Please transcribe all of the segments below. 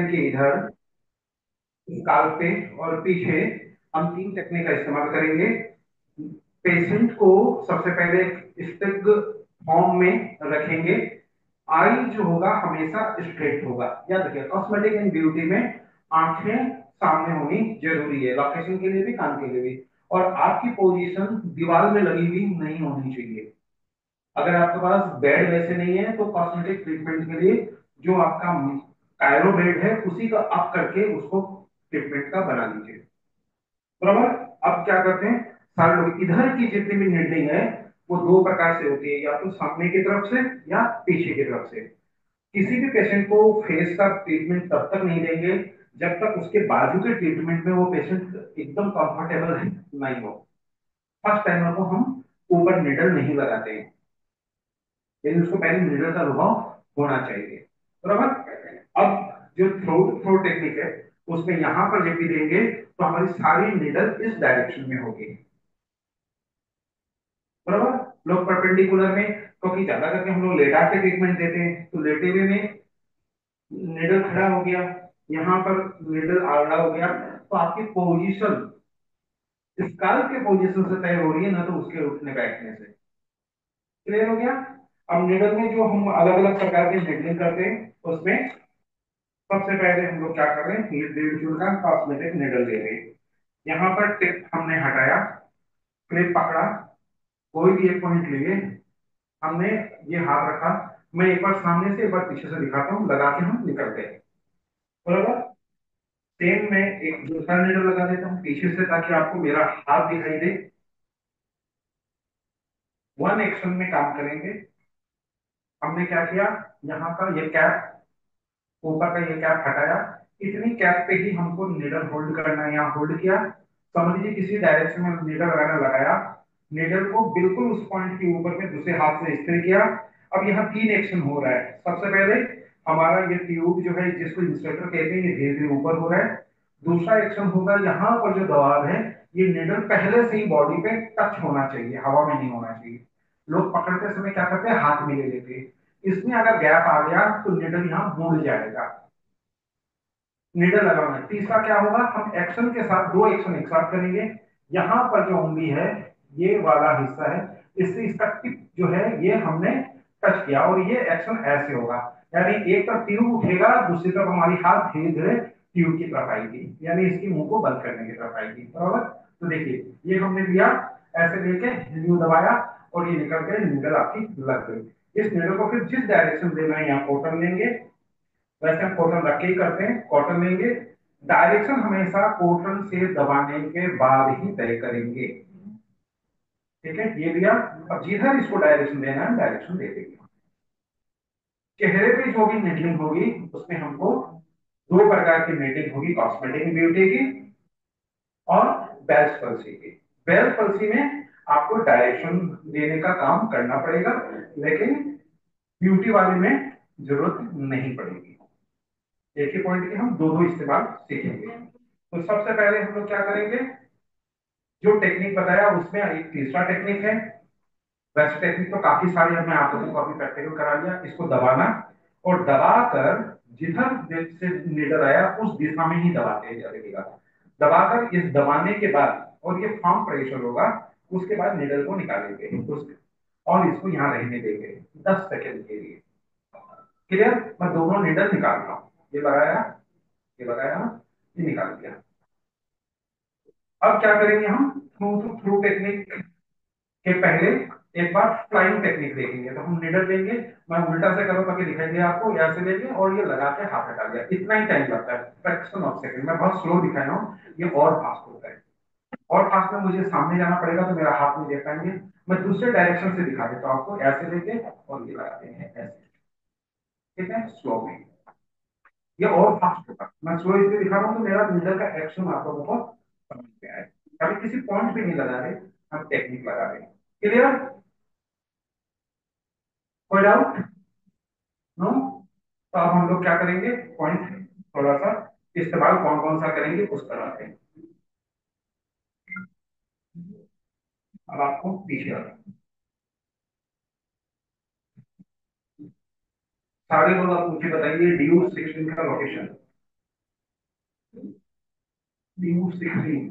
के इधर गाल पे और पीछे हम तीन टेक्निक का इस्तेमाल करेंगे। पेशेंट को सबसे पहले स्टिक फॉर्म में रखेंगे। आई जो होगा हमेशा स्ट्रेट होगा। याद रखिए कॉस्मेटिक एंड ब्यूटी में आंखें सामने होनी जरूरी है, लोकेशन के लिए भी कान के लिए भी। और आपकी पोजीशन दीवार में लगी हुई नहीं होनी चाहिए। अगर आपके पास बेड वैसे नहीं है तो कॉस्मेटिक ट्रीटमेंट के लिए जो आपका कायरो बेड है उसी का अप करके उसको ट्रीटमेंट का बना लीजिए। बराबर। अब क्या करते हैं, सारे लोग इधर की जितनी भी नीडलिंग है वो दो प्रकार से होती है, या तो सामने की तरफ से या पीछे की तरफ से। किसी भी पेशेंट को फेस का ट्रीटमेंट तब तक नहीं देंगे जब तक उसके बाजू के ट्रीटमेंट में वो पेशेंट एकदम कंफर्टेबल नहीं हो। फर्स्ट टाइमर को हम ऊपर निडल नहीं लगाते हैं, लेकिन उसको पहले निडल का अनुभव होना चाहिए। बराबर। अब जो थ्रोट थ्रोट टेक्निक है उसमें यहां पर जब भी देंगे तो हमारी सारी निडल इस डायरेक्शन में होगी। बराबर। लोग परपेंडिकुलर में, क्योंकि ज्यादा करके हम लोग लेटा के ट्रीटमेंट देते हैं तो लेटे हुए में निडल खड़ा हो गया, यहाँ पर निडल आड़ा हो गया, तो आपकी पोजीशन स्काल के पोजीशन से तय हो रही है ना, तो उसके उठने बैठने से। क्लियर हो गया। अब निडल में जो हम अलग अलग प्रकार की निडलिंग करते हैं उसमें सबसे पहले हम लोग क्या कर रहे हैं, ये 1.5 जूल का कॉस्मेटिक निडल ले रहे हैं। यहाँ पर टिप हमने हटाया, क्लिप पकड़ा, कोई भी एक पॉइंट लिए, हमने ये हाथ रखा। मैं एक बार सामने से एक बार पीछे से दिखाता हूँ, लगा के हम निकलते हैं। बराबर। सेम मैं एक दूसरा नीडल लगा देता हूँ पीछे से ताकि आपको मेरा हाथ दिखाई दे। वन एक्शन में काम करेंगे। हमने क्या किया, यहाँ का ये कैप, ऊपर का ये कैप हटाया। इतनी कैप पे ही हमको नीडल होल्ड करना है, यहाँ होल्ड किया। समझ लीजिए किसी डायरेक्शन में नीडल लगाना लगाया, नीडल को बिल्कुल उस पॉइंट के ऊपर में दूसरे हाथ से स्थिर किया। अब यहाँ तीन एक्शन हो रहा है। सबसे पहले हमारा ये ट्यूब जो है जिसको इंसर्टर कहते हैं ये धीरे धीरे ऊपर हो रहा है। दूसरा एक्शन होगा, यहाँ पर जो दबाव है ये निडल पहले से ही बॉडी पे टच होना चाहिए, हवा में नहीं होना चाहिए। लोग पकड़ते समय क्या करते हैं, हाथ में ले लेते हैं। इसमें अगर गैप आ गया तो निडल यहाँ मुड़ जाएगा। निडल लगाना है। तीसरा क्या होगा, हम एक्शन के साथ दो एक्शन एक साथ करेंगे। यहाँ पर जो उंगली है ये वाला हिस्सा है, इससे इसका टिप जो है ये हमने टच किया और ये एक्शन ऐसे होगा। यानी एक तरफ ट्यूब उठेगा, दूसरी तरफ हमारी हाथ धीरे धीरे ट्यूब की तरफ आएगी, यानी इसकी मुंह को बंद करने की तरफ आएगी। बराबर। तो देखिए ये हमने दिया, ऐसे लेके न्यू दबाया और ये निकल के निडल आपकी लग गई। इस निडल को फिर जिस डायरेक्शन देना है यहाँ कॉटन लेंगे, वैसे हम कॉटन रख के ही करते हैं, कॉटन लेंगे। डायरेक्शन हमेशा कॉटन से दबाने के बाद ही तय करेंगे। ठीक है, ये दिया। अब जिधर इसको डायरेक्शन देना है डायरेक्शन दे देंगे। चेहरे पे जो भी निडलिंग होगी उसमें हमको दो प्रकार की निडलिंग होगी, कॉस्मेटिक ब्यूटी की और बेल्स पल्सी की। बेल्स पल्सी में आपको डायरेक्शन देने का काम करना पड़ेगा, लेकिन ब्यूटी वाले में जरूरत नहीं पड़ेगी। एक ही पॉइंट के हम दो दो इस्तेमाल सीखेंगे। तो सबसे पहले हम लोग क्या करेंगे, जो टेक्निक बताया उसमें एक तीसरा टेक्निक है। वैसे टेक्निक तो काफी सारी है, मैं आप लोगों को अभी प्रैक्टिकल करा दिया। इसको दबाना और दबाकर जिधर से नीडल आया उस दिशा में ही दबाते जाइएगा। दबाकर इस दबाने के बाद और ये फॉर्म प्रेशर होगा, उसके बाद नीडल को निकालेंगे और इसको यहाँ रहने देंगे 10 सेकेंड के लिए। क्लियर। मैं दोनों नीडल निकाल रहा हूँ, ये लगाया, ये लगाया, ये निकाल दिया। अब क्या करेंगे हम, थ्रू टू थ्रू टेक्निक के पहले एक बार फ्लाइंग टेक्निक देखेंगे। तो हम निडल लेंगे, मैं उल्टा से करूँ ताकि दिखाई दे आपको, ऐसे लेंगे और ये लगा के हाथ हटा दिया। इतना ही टाइम लगता है, फ्रैक्शन ऑफ सेकंड। मैं बहुत स्लो दिखाया हूँ, ये और फास्ट होता है। और फास्ट में मुझे सामने जाना पड़ेगा तो मेरा हाथ नहीं देख पाएंगे। मैं दूसरे डायरेक्शन से दिखा देता हूँ आपको, ऐसे लेके और ये लगाते हैं ऐसे। ठीक है, स्लो में ये और फास्ट होगा। मैं स्लो इसलिए दिखा रहा हूँ तो मेरा निडल का एक्शन आप लोगों को समझ में आए। अभी किसी पॉइंट पे नहीं लगा रहे, हम टेक्निक लगा रहे हैं। क्लियर। कोई डाउट? नो। तो अब हम लोग क्या करेंगे, पॉइंट थोड़ा सा इस्तेमाल कौन कौन सा करेंगे उस पर आते हैं। अब आपको पीछे आना है। सारे लोग आप मुझे बताइए ड्यू 16 का लोकेशन। ड्यू 16,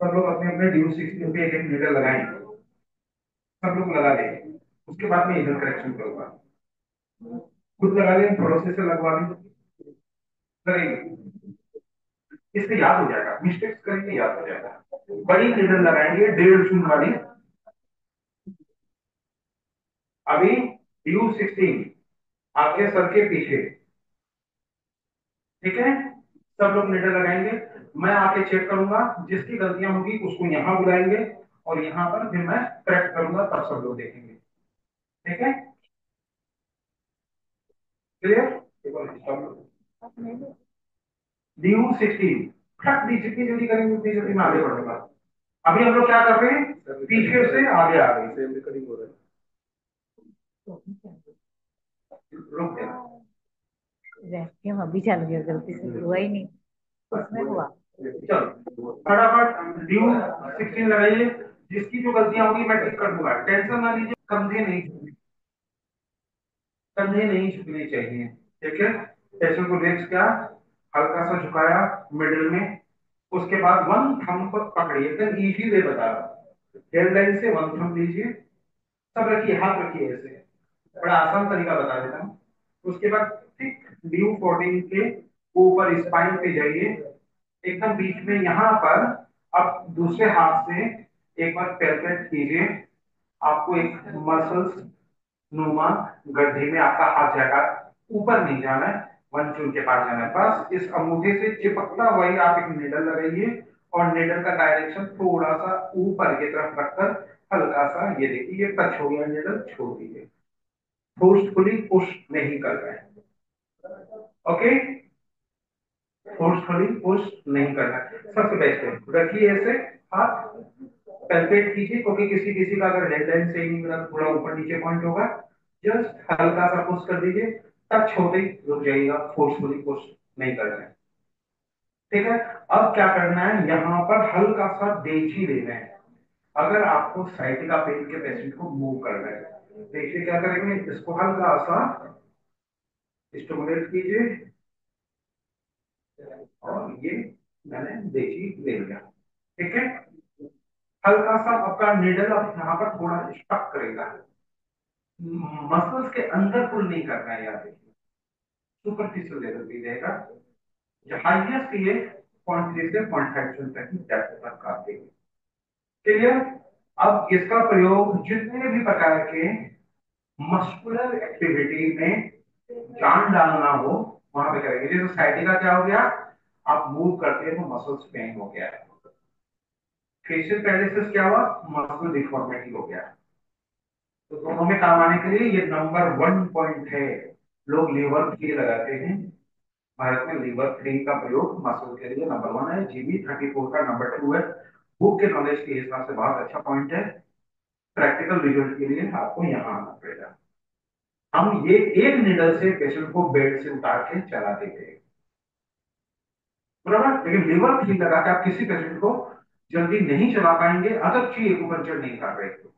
सब लोग अपने अपने ड्यू 16 पे एक एक नीडल लगाएं, सब लोग लगा दें। उसके बाद मैं इधर करेक्शन करूंगा, खुद लगा लें, पड़ोसी से लगवा लें, करेंगे, इससे याद हो जाएगा, मिस्टेक्स करेंगे याद हो जाएगा। बड़ी नीडल लगाएंगे 1.5 वाली, अभी ड्यू 16 आपके सर के पीछे, ठीक है, सब लोग नीडल लगाएंगे, मैं आके चेक करूंगा, जिसकी गलतियां होगी उसको यहाँ बुलाएंगे और यहाँ पर फिर मैं करेक्ट करूंगा, तब सब लोग देखेंगे, ठीक है, क्लियर। ड्यू 16 फट दी, जितनी जल्दी करेंगे उतनी जल्दी मैं आगे बढ़ूंगा। अभी हम लोग क्या कर रहे हैं, पीछे से आगे आ रहे हैं, रिकॉर्डिंग हो रहा है, रुक गया, वैक्यूम अभी चल गया, गलती से हुआ ही नहीं, उसमें हुआ। चलो फटाफट ड्यू 16 लगाइए, जिसकी जो गलतियां होगी मैं ठीक कर दूंगा, टेंशन ना लीजिए, कंधे नहीं झुकने चाहिए, ठीक है। पेशेंट को रेस्ट किया, हल्का सा झुकाया मिडिल में, उसके बाद वन थंब पर पकड़िए, एकदम इजी वे बता रहा हूं, हेडलाइन से वन थंब लीजिए, सब रखिए, हाथ रखिए ऐसे, बड़ा आसान तरीका बता देता हूँ। उसके बाद ठीक ड्यू 14 के ऊपर स्पाइन पे जाइए, एकदम बीच में यहाँ पर, अब दूसरे हाथ से एक बार पैरपेट कीजिए, आपको एक मसल्स नुमा गड्ढे में आपका हाथ जाएगा, ऊपर नहीं जाना है, वन चून के पास जाना है, बस इस अंगूठे से चिपकता हुआ ही आप एक निडल लगाइए, और निडल का डायरेक्शन थोड़ा सा ऊपर की तरफ रखकर हल्का सा, ये देखिए ये टच हो गया निडल, छोड़ दीजिए, फोर्सफुली पुश नहीं कर रहे हैं, ओके, फोर्सफुली पुश नहीं करना है, सबसे बेस्ट है रखिए ऐसे हाथ, पैल्पेट कीजिए, क्योंकि किसी किसी का अगर हेडलाइन से ही नहीं मिला, थोड़ा ऊपर नीचे पॉइंट होगा, जस्ट हल्का सा पुश कर दीजिए, टच होते ही रुक जाइएगा, फोर्सफुली पुश नहीं करना है, ठीक है। अब क्या करना है, यहाँ पर हल्का सा देची देना है, अगर आपको साइटिका पेन के पेशेंट को मूव करना है, देखिए क्या करेंगे, इसको हल्का सा स्टिमुलेट कीजिए, और ये मैंने देची ले लिया, ठीक है। हल्का सा आपका निडल अब यहाँ पर थोड़ा स्टक करेगा, मसल्स के अंदर पुल नहीं करना है, याद रखिए, सुपरफिशियल लेवल पे रहेगा, जो हाईएस्ट ये 0.3 से 0.5 तक की डेप्थ तक आप देंगे, क्लियर। अब इसका प्रयोग जितने भी प्रकार के मस्कुलर एक्टिविटी में जान डालना हो वहां पे करेंगे, जैसे साइटिका क्या हो गया, आप मूव करते हैं तो मसल्स पेन हो गया, फेशियल पैरालिसिस क्या हुआ, मसल डिफॉर्मिटी हो गया, तो दोनों में काम आने के लिए ये नंबर 1 पॉइंट है, लोग लीवर 3 लगाते हैं, भारत में लीवर 3 का प्रयोग मसल के लिए नंबर 1 है, जीबी 34 का नंबर 2 है, बुक के नॉलेज के हिसाब से बहुत अच्छा पॉइंट है, प्रैक्टिकल रिजल्ट के लिए आपको यहाँ आना पड़ेगा। हम ये एक निडल से पेशेंट को बेड से उतार के चला देते हैं, बराबर, लेकिन लीवर 3 लगा के आप किसी पेशेंट को जल्दी नहीं चला पाएंगे अगर ची एक्यूपंक्चर नहीं कर रहे, तो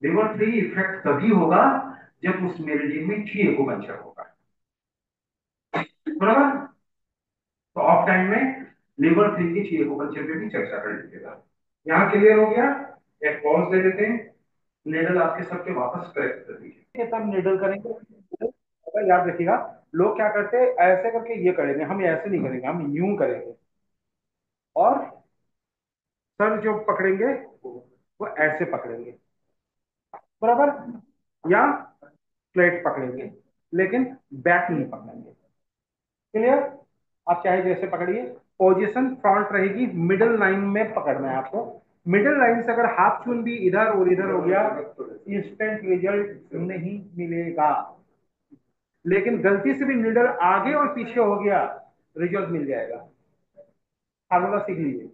लिवर 3 इफेक्ट तभी होगा जब उस मेरिडियन में ची एक्यूपंक्चर होगा, बराबर। तो ऑफ टाइम में लिवर 3 की ची एक्यूपंक्चर पे भी चर्चा कर लीजिएगा, यहाँ क्लियर हो गया, एक पॉज ले लेते हैं, निडल आपके सबके वापस करेक्ट कर दीजिए, तब निडल करेंगे, अगर याद रखिएगा, लोग क्या करते हैं ऐसे करके ये करेंगे, हम ऐसे नहीं करेंगे, हम यूं करेंगे, और सर जो पकड़ेंगे वो ऐसे पकड़ेंगे, बराबर, या प्लेट पकड़ेंगे, लेकिन बैक नहीं पकड़ेंगे, क्लियर। आप चाहे जैसे पकड़िए, पोजीशन फ्रंट रहेगी, मिडिल लाइन में पकड़ना है आपको, मिडिल लाइन से अगर हाफ चून भी इधर और इधर हो गया, इंस्टेंट रिजल्ट नहीं मिलेगा, लेकिन गलती से भी निडल आगे और पीछे हो गया, रिजल्ट मिल जाएगा, फार्मूला सीख लीजिए,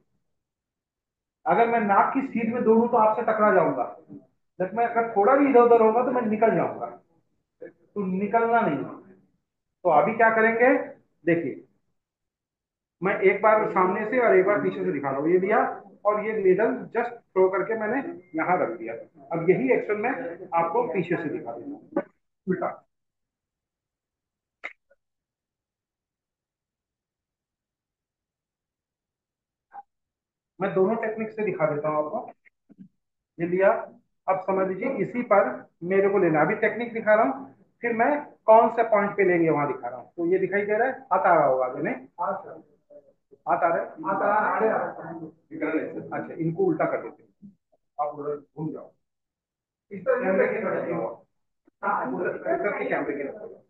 अगर मैं नाक की सीध में दौड़ूं तो आपसे टकरा जाऊंगा, लेकिन मैं अगर थोड़ा भी इधर उधर होगा तो मैं निकल जाऊंगा, तो निकलना नहीं, तो अभी क्या करेंगे, देखिए, मैं एक बार सामने से और एक बार पीछे से दिखा रहा हूँ, ये दिया और ये निडल जस्ट थ्रो करके मैंने यहाँ रख दिया, अब यही एक्शन मैं आपको पीछे से दिखा देता हूँ, उल्टा, मैं दोनों टेक्निक से दिखा देता हूँ आपको। ये लिया, अब समझ लीजिए इसी पर मेरे को लेना, अभी टेक्निक दिखा रहा हूँ, फिर मैं कौन से पॉइंट पे लेंगे वहां दिखा रहा हूँ। तो ये दिखाई दे रहा है, हाथ आ रहा होगा अभी नहीं, हाथ आ रहा है, हाथ आ रहा है। अच्छा, इनको उल्टा कर देते हैं, आप उधर घूम जाओ, इस तरह कैमरे की तरफ जाओ। हाँ, उधर के कैमरे की तरफ जाओ।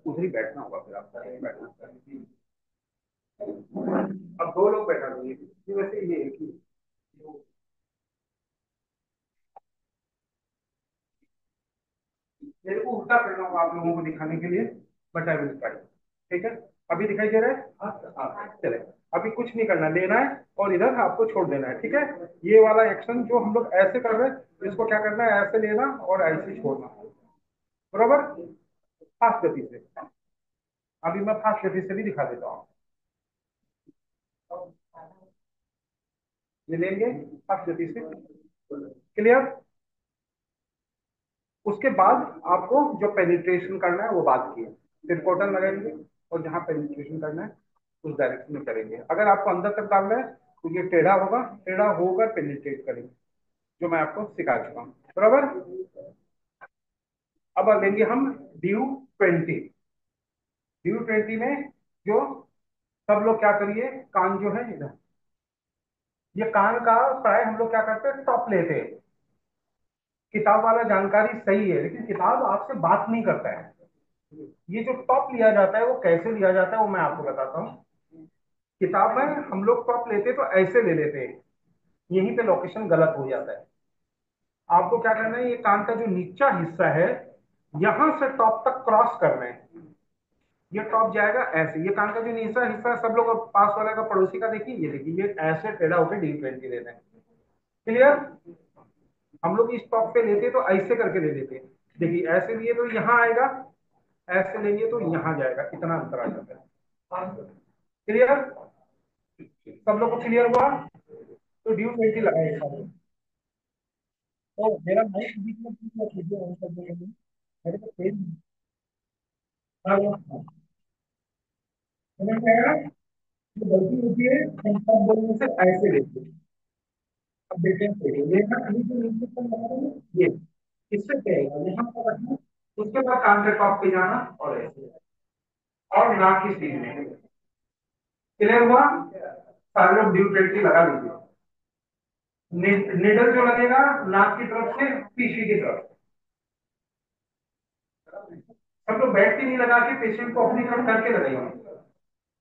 उधर ही बैठना होगा, फिर आपको बैठना। अब दो लोग बैठा देंगे वैसे, ये एक ही मेरे को उल्टा करना होगा आप लोगों को दिखाने के लिए, बट आई विल ट्राई। ठीक है, अभी दिखाई दे रहा है, हाँ चले। अभी कुछ नहीं करना, लेना है और इधर आपको छोड़ देना है। ठीक है, ये वाला एक्शन जो हम लोग ऐसे कर रहे हैं, इसको क्या करना है, ऐसे लेना और ऐसे छोड़ना, बरोबर, फास्ट गति से। अभी मैं फास्ट गति से भी दिखा देता हूँ, ये लेंगे फास्ट गति से, क्लियर। उसके बाद आपको जो पेनिट्रेशन करना है वो बात की है, फिर कॉटन लगाएंगे और जहां पेनिट्रेशन करना है उस डायरेक्शन में करेंगे। अगर आपको अंदर तक डालना है तो ये टेढ़ा होगा, टेढ़ा होकर पेनिट्रेट करेंगे, जो मैं आपको सिखा चुका हूँ, बराबर। अब लेंगे हम ड्यू 20। ड्यू 20 में जो सब लोग क्या करिए, कान जो है इधर, ये कान का प्राय हम लोग क्या करते हैं, टॉप लेते हैं। किताब वाला जानकारी सही है, लेकिन किताब आपसे बात नहीं करता है। ये जो टॉप लिया जाता है वो कैसे लिया जाता है वो मैं आपको बताता हूँ। किताब में हम लोग टॉप लेते तो ऐसे ले लेते हैं, यहीं पे लोकेशन गलत हो जाता है। आपको क्या करना है, ये कान का जो नीचा हिस्सा है यहां से टॉप तक क्रॉस करना है। ये टॉप जाएगा ऐसे, ये कान का जो नीचा हिस्सा है, सब लोग पास वाले का पड़ोसी का देखिए, ये देखिए, ये ऐसे टेढ़ा होकर डी 20 देना है, क्लियर। हम लोग इस टॉप पे लेते तो ऐसे करके ले लेते, देखिए ऐसे लिए तो यहाँ आएगा, ऐसे लेंगे तो यहाँ जाएगा, इतना अंतर आ जाता है, क्लियर। सब लोग को क्लियर हुआ, तो ड्यू 20 लगाए सारे। तो मेरा माइक बीच में बीच में कीजिए, ऑन कर देंगे मेरे को तेज समझ में आएगा। तो गलती होती है हम सब बोलने से ऐसे लेते हैं। अब देखते हैं, ये ना अभी जो नीचे पर लगा रहे हैं, ये इससे क्या है, यहाँ पर रखना, उसके बाद कान के टॉप पे जाना और ऐसे, और नाक की सीध में, क्लियर हुआ। सारे लोग ड्यू 20 लगा लीजिए। निडल जो लगेगा नाक की तरफ से पीछे की तरफ, सब लोग बैठ के नहीं लगा के पेशेंट को अपनी तरफ करके लगाइए,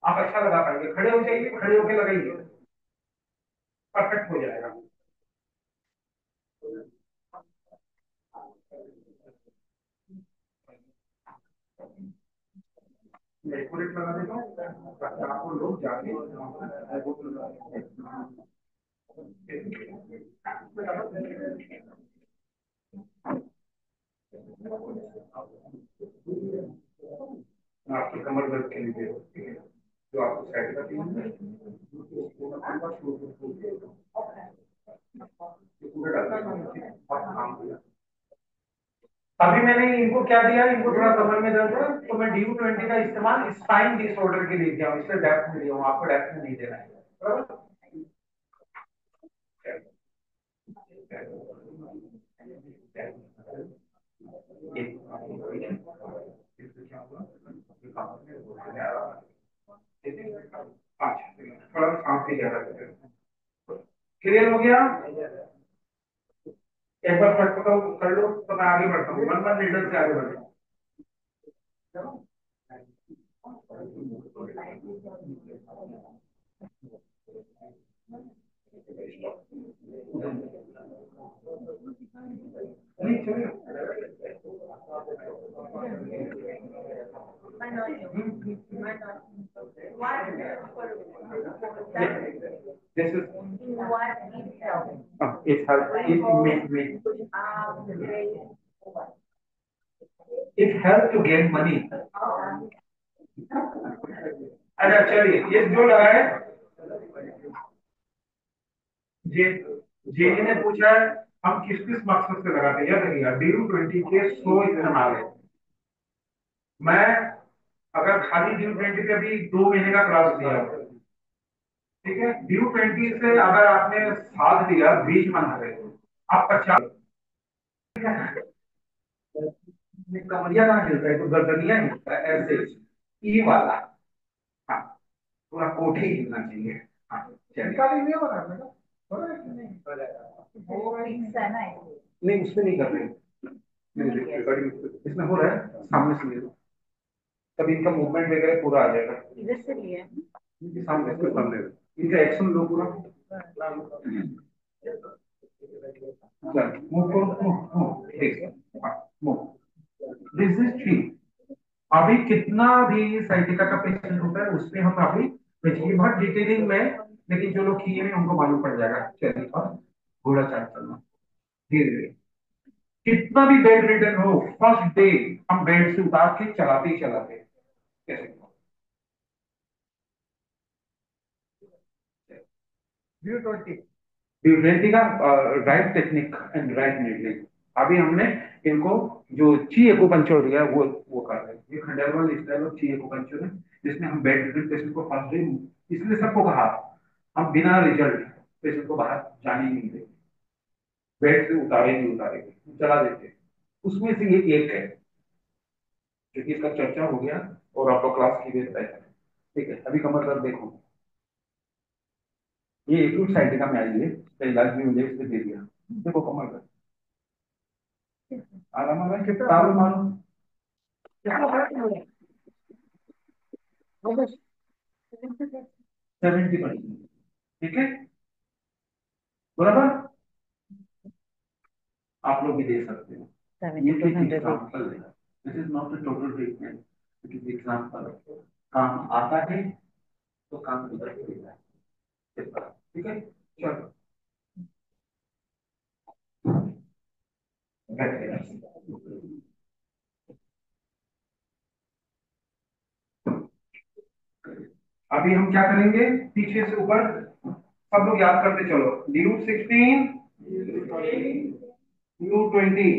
आप अच्छा लगा पाएंगे। खड़े हो जाइए, खड़े होके लगाइए, परफेक्ट हो जाएगा। मैं एक्यूरेट लगा देता हूँ ताकि आपको लोग जाके आपकी कमर दर्द के लिए जो आपको साइड का अभी मैंने इनको क्या दिया, इनको थोड़ा कमर में दर्द है तो मैं ड्यू 20 का इस्तेमाल स्पाइन डिसऑर्डर के लिए किया हूँ, इससे डेप्थ में दिया हूँ, आपको डेप्थ में नहीं देना है, बराबर। थोड़ा सांस भी ज्यादा क्लियर हो गया। एक बार फट पता कर लो तो मैं आगे बढ़ता हूँ, वन वन लीडर से आगे बढ़ता हूँ। नहीं this is it has it helps to gain money। अच्छा चलिए, ये जो लगा है, जे जे ने पूछा है हम किस किस मकसद से लगाते हैं, याद रखिएगा ड्यू 20 के 100 इस्तेमाल है। मैं अगर खाली ड्यू 20 पे अभी 2 महीने का क्लास दिया, ठीक है, ड्यू 20 से अगर आपने साथ दिया 20 मंथ पे, आप 50, कमरिया ना हिलता है तो गर्दनिया हिलता है ऐसे, ई वाला। हाँ, पूरा कोठी हिलना चाहिए। हाँ, चलिए। निकालेंगे और आपने का हो रहा है कि नहीं? हो जाएगा। वो फिक्स है ना इसलिए। नहीं, उसमें नहीं कर रहे हैं। नहीं, रिकॉर्डिंग इसमें हो रहा है, सामने से ले लो, तब इनका मूवमेंट वगैरह पूरा आ जाएगा। इधर से लिया है। इनके सामने, इसके सामने इनका एक्शन लो पूरा। चल मूव करो, मूव ठीक है, मूव। This is three. अभी कितना भी साइटिका का पेशेंट होता है उसमें हम अभी देखिए बहुत डिटेलिंग में, लेकिन जो लोग किए हैं उनको मालूम पड़ जाएगा। चलिए अब घोड़ा चार्ट करना धीरे धीरे। कितना भी बेड रिटर्न हो, फर्स्ट डे हम बेड से उतार के चलाते ही चलाते हैं। कैसे व्यू 20 ड्यूरेंटी का right technique and right needling. अभी हमने इनको जो ची एक्यूपंक्चर दिया है वो कर रहे हैं। ये खंडेलवाल स्टाइल ऑफ ची एक्यूपंक्चर है, जिसमें हम बेड रिटर्न पेशेंट को फर्स्ट डे, इसलिए सबको कहा हम बिना रिजल्ट पेशेंट को बाहर जाने ही नहीं देंगे, बेड से उतारे नहीं उतारेंगे, चला देते हैं। उसमें से ये एक है, क्योंकि इसका चर्चा हो गया और आपका क्लास की बेस है। ठीक है, अभी कमर दर्द देखो, ये एक्यूट साइटिका में आई है, इसका इलाज भी मुझे इसने दे दिया। देखो कमर दर्द आराम आ रहा है, कितना ताल मारो, कितना फर्क हो रहा है? 70%। ठीक है, बराबर। आप लोग भी दे सकते हो, ये एक एग्जाम्पल है। This is not a total treatment, it is example. काम आता है तो काम उधर देता है। ठीक है, चलो बैठे। अभी हम क्या करेंगे, पीछे से ऊपर सब लोग याद करते चलो। ड्यू 16, ड्यू 20,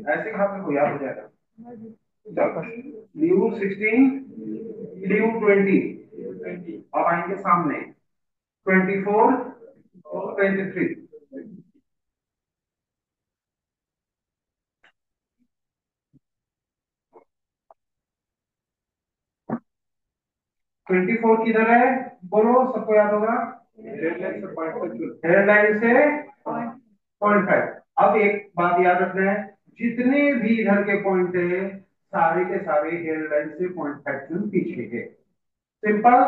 ऐसे कहा को याद हो जाएगा। चलो ड्यू 16, ड्यू 20, अब आएंगे सामने 24, 23। 24 किधर है, बोलो, सबको याद होगा। हेयर लाइन से 0.5। अब एक बात याद रखना है, जितने भी इधर के पॉइंट है सारे के सारे हेयर लाइन से 0.5 पीछे है। सिंपल।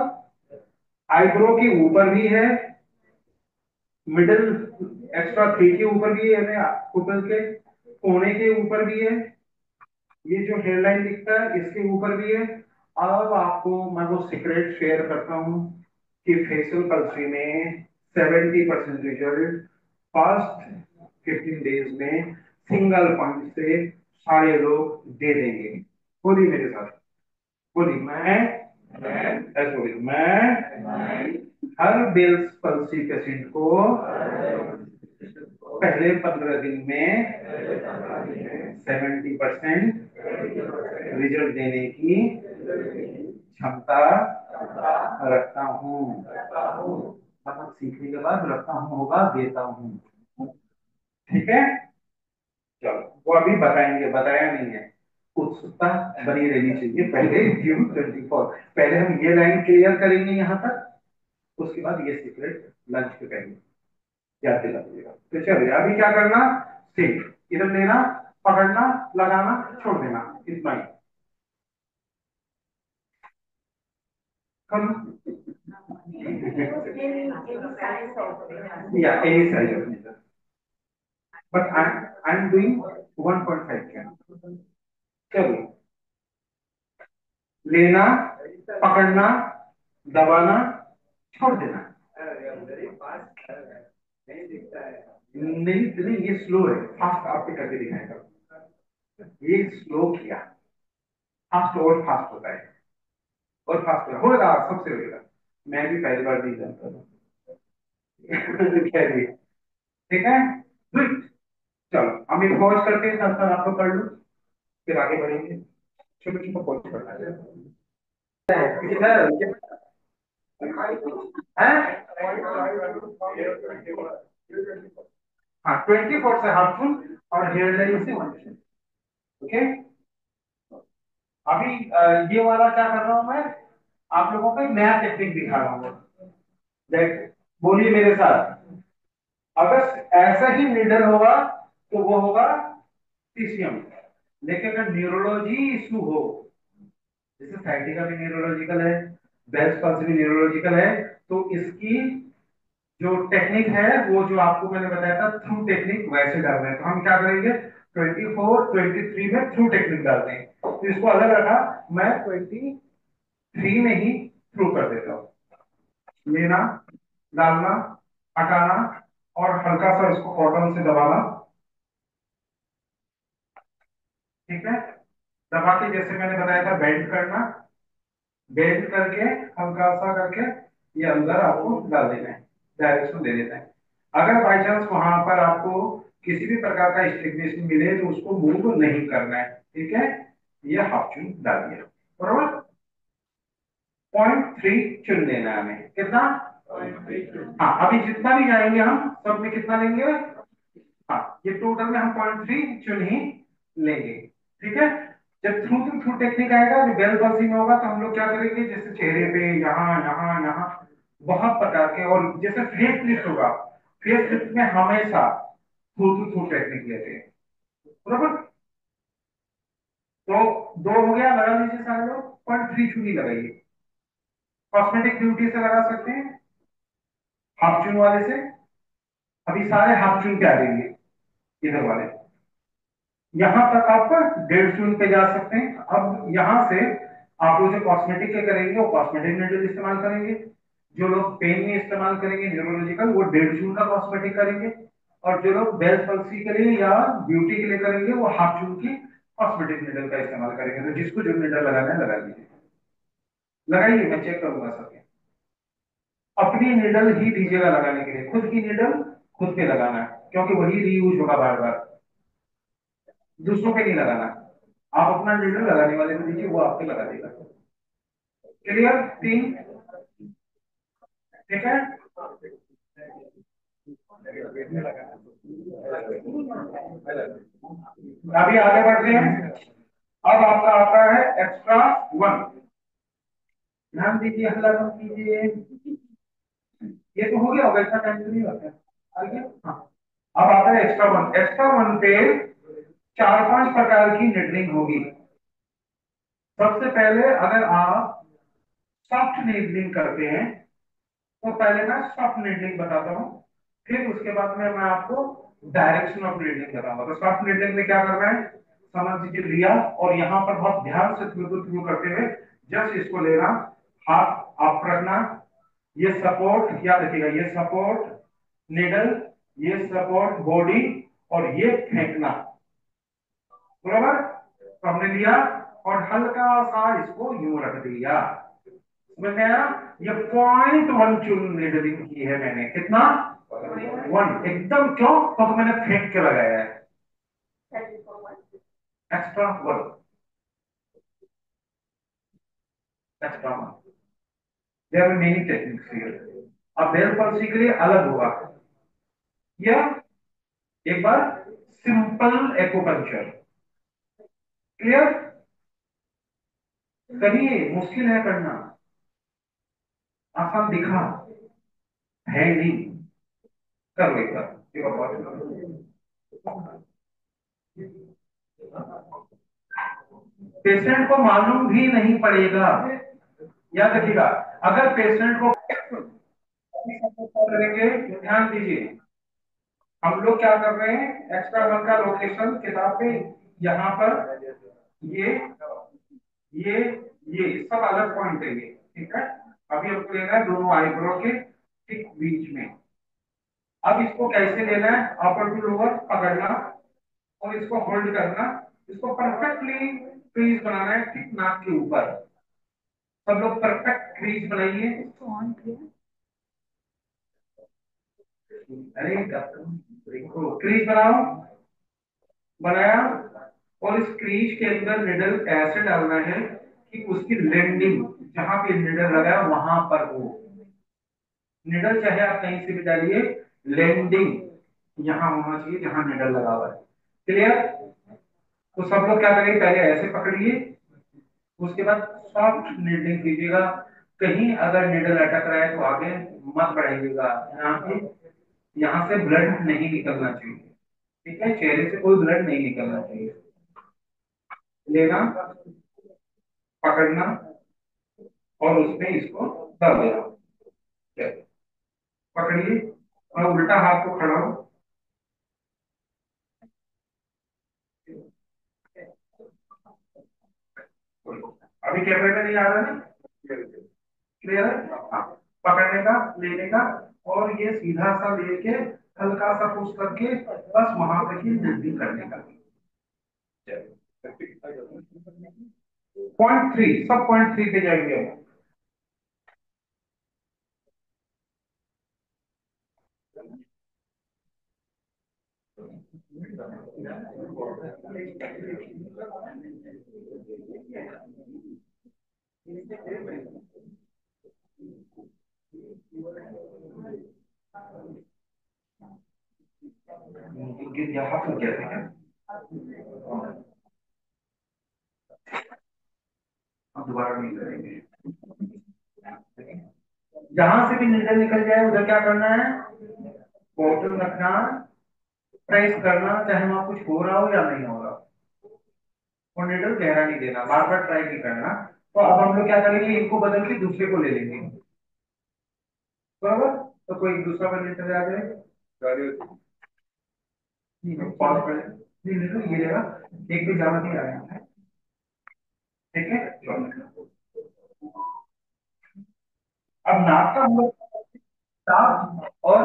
आईब्रो के ऊपर भी है, मिडिल एक्स्ट्रा 3 के ऊपर भी है, पुतल के कोने के ऊपर भी है, ये जो हेयरलाइन दिखता है इसके ऊपर भी है। अब आपको मैं वो सीक्रेट शेयर करता हूँ कि फेशियल कल्चरी में 70% रिजल्ट फर्स्ट 15 डेज में सिंगल पॉइंट से सारे लोग दे देंगे। बोलिए मेरे साथ, बोलिए। ऐसे बोलिए, मैं हर बेल्स पल्सी पेशेंट को पहले 15 दिन में 70% रिजल्ट देने की क्षमता रखता हूँ। मतलब सीखने के बाद रखता हूँ होगा, देता हूँ। ठीक है, चलो वो अभी बताएंगे, बताया नहीं है। उत्सुकता बनी रहनी चाहिए। पहले ड्यू 24, पहले हम ये लाइन क्लियर करेंगे यहाँ तक, उसके बाद ये सीक्रेट लंच पे करेंगे, याद दिला दीजिएगा। तो चलिए अभी क्या करना, सिर्फ इधर लेना, पकड़ना, लगाना, छोड़ देना, इतना ही। Come. Yeah, any size of needle. But I'm doing 1.5 can. चलो, लेना, पकड़ना, दबाना, छोड़ देना। नहीं नहीं, ये स्लो है, फास्ट आपके करके दिखाएगा। ये स्लो किया, फास्ट और फास्ट होता है, और फास्ट होगा, सबसे होगा। मैं भी पहली बार नहीं जानता था। ठीक है, गुड। चलो हम एक पॉज करते हैं, तब तक आपको कर लो, फिर आगे बढ़ेंगे। छोटे छोटे पॉइंट करना है किधर है। हाँ 24 से हाफ चून और हेयर लाइन से 1 ओके। अभी ये वाला क्या कर रहा हूं मैं, आप लोगों को एक नया टेक्निक दिखा रहा हूँ। देख बोलिए मेरे साथ, अगर ऐसा ही नीडल होगा तो वो होगा टीसीएम। लेकिन अगर न्यूरोलॉजी इशू हो, जैसे साइटिका भी न्यूरोलॉजिकल है, बेल्स पल्स भी न्यूरोलॉजिकल है, तो इसकी जो टेक्निक है वो जो आपको मैंने बताया था थ्रू टेक्निक वैसे डालना है। तो हम क्या करेंगे, 24 23 में थ्रू टेक्निक डालते हैं। तो इसको अलग रखा, मैं 23 में ही थ्रू कर देता हूँ। लेना, डालना, हटाना और हल्का सा इसको कॉटन से दबाना। ठीक है, दबा के जैसे मैंने बताया था बेंड करना, बेंड करके हल्का सा करके ये अंदर आपको डाल देना है, डायरेक्शन दे देना है। अगर बाई चांस वहां पर आपको किसी भी प्रकार का स्टिग्नेशन मिले तो उसको मूव नहीं करना है। ठीक है, ये हाफ चून डाल दिया, बराबर। 0.3 चुन लेना है हमें, कितना? हाँ, अभी जितना भी जाएंगे हम सब में कितना लेंगे? हाँ, ये टोटल में हम 0.3 चुन ही लेंगे। ठीक है, जब थ्रू टू थ्रू टेक्निक आएगा जो बेल पल्सी में होगा तो हम लोग क्या करेंगे, जैसे चेहरे पे यहाँ यहाँ यहाँ बहुत प्रकार के, और जैसे फेस लिफ्ट होगा, फेस लिफ्ट में हमेशा थ्रू टू थ्रू टेक्निक लेते हैं, बराबर। तो दो हो गया, लगा लीजिए सारे लोग। 0.3 चुनी लगाइए, कॉस्मेटिक ब्यूटी से लगा सकते हैं, हाफ चून वाले से। अभी सारे हाफ चून पे आ जाएंगे, इधर वाले यहां तक आप 1.5 पे जा सकते हैं। अब यहां से आप लोग जो कॉस्मेटिक के करेंगे वो कॉस्मेटिक नीडल इस्तेमाल करेंगे, जो लोग पेन में इस्तेमाल करेंगे न्यूरोलॉजिकल वो 1.5 का कॉस्मेटिक करेंगे, और जो लोग बेल्ट पल्सी के लिए या ब्यूटी के लिए करेंगे वो हाफ चून की कॉस्मेटिक नीडल का इस्तेमाल करेंगे। तो जिसको जो नीडल लगाना है लगा लीजिए, लगाइए, मैं चेक करूंगा सबके। अपनी नीडल ही दीजिएगा लगाने के लिए, खुद की नीडल खुद पे लगाना है, क्योंकि वही रीयूज होगा बार बार, दूसरों पे नहीं लगाना। आप अपना लीडर लगाने वाले को दीजिए, वो आपके लगा देगा। क्लियर? 3, ठीक है। अभी आगे बढ़ते हैं। अब आपका आता है एक्स्ट्रा 1। ध्यान दीजिए, हल्ला कम कीजिए। ये तो हो गया होगा, इतना टाइम तो नहीं लगता। आगे हाँ, अब आता है एक्स्ट्रा 1। एक्स्ट्रा 1 पे 4-5 प्रकार की निडलिंग होगी। सबसे पहले अगर आप सॉफ्ट नीडलिंग करते हैं तो पहले मैं सॉफ्ट नीडलिंग बताता हूँ, फिर उसके बाद में मैं आपको डायरेक्शन ऑफ नीडलिंग बताऊंगा। तो सॉफ्ट नीडलिंग में क्या करना है, समझ लीजिए लिया, और यहाँ पर बहुत ध्यान से बिल्कुल थ्रू करते हुए जस्ट इसको लेना, हाथ आप रखना, ये सपोर्ट, याद रखिएगा, ये सपोर्ट नीडल, ये सपोर्ट बॉडी, और ये फेंकना, बराबर। तो हमने लिया और हल्का सा इसको यूं रख दिया, समझ में आया? ये 0.1 चून नीडलिंग की है मैंने, कितना? 1 एकदम, क्यों? क्योंकि मैंने फेंक के लगाया है। Extra 1, extra 1। There are many techniques here. अब बेल पल्सी के लिए अलग होगा, या एक बार सिंपल एक्यूपंक्चर। क्लियर? करिए, मुश्किल है करना, आसान दिखा है नहीं, करो एक बार, एक बार। पेशेंट को मालूम भी नहीं पड़ेगा, याद रखिएगा। अगर पेशेंट को करेंगे तो ध्यान दीजिए, हम लोग क्या कर रहे हैं, एक्स्ट्रा 1 का लोकेशन किताब पे यहाँ पर, ये ये ये सब अलग पॉइंट है ये, ठीक है। अभी हमको लेना है दोनों आईब्रो के ठीक बीच में। अब इसको कैसे लेना है, अपर टू लोअर पकड़ना और इसको होल्ड करना, इसको परफेक्टली क्रीज बनाना है ठीक नाक के ऊपर। सब लोग परफेक्ट क्रीज बनाइए। ऑन किया। अरे देखो, क्रीज बनाओ, बनाया, और इस क्रीज के अंदर निडल ऐसे डालना है कि उसकी लैंडिंग जहां पे निडल लगा है वहां पर हो। निडल चाहे आप कहीं से भी डालिए, लैंडिंग यहाँ होना चाहिए जहां निडल लगा हुआ है। क्लियर? तो सब लोग क्या करेंगे, पहले ऐसे पकड़िए, उसके बाद सॉफ्ट नीडलिंग कीजिएगा। कहीं अगर निडल अटक रहा है तो आगे मत बढ़ाइएगा, यहाँ से ब्लड नहीं निकलना चाहिए। ठीक है, चेहरे से कोई ब्लड नहीं निकलना चाहिए। लेना, पकड़ना और उसमें इसको डाल देना। चलिए, पकड़िए और उल्टा हाथ को खड़ा हो। अभी कैमरे में नहीं आ रहा है ना? क्लियर है? हाँ। पकड़ने का, लेने का, और ये सीधा सा लेके हल्का सा पुश करके बस वहां तक ही वृद्धि करने का। पॉइंट थ्री, सब पॉइंट थ्री पे जाएंगे हम। गिर गया, हाथ लग गया था क्या? अब दोबारा नहीं करेंगे। जहां से भी नीडल निकल जाए उधर क्या करना है, बॉटम रखना, प्रेस करना, चाहे वहां कुछ हो रहा हो या नहीं हो रहा। और नीडल गहरा नहीं देना, बार बार ट्राई नहीं करना। तो अब हम लोग क्या करेंगे, इनको बदल के दूसरे को ले लेंगे। बराबर? तो कोई दूसरा बंदे चले आ जाए, पॉज करें। नहीं नहीं तो ये रहेगा, एक भी ज्यादा नहीं आ रहा है। ठीक है, अब नाक का हम लोग, किताब और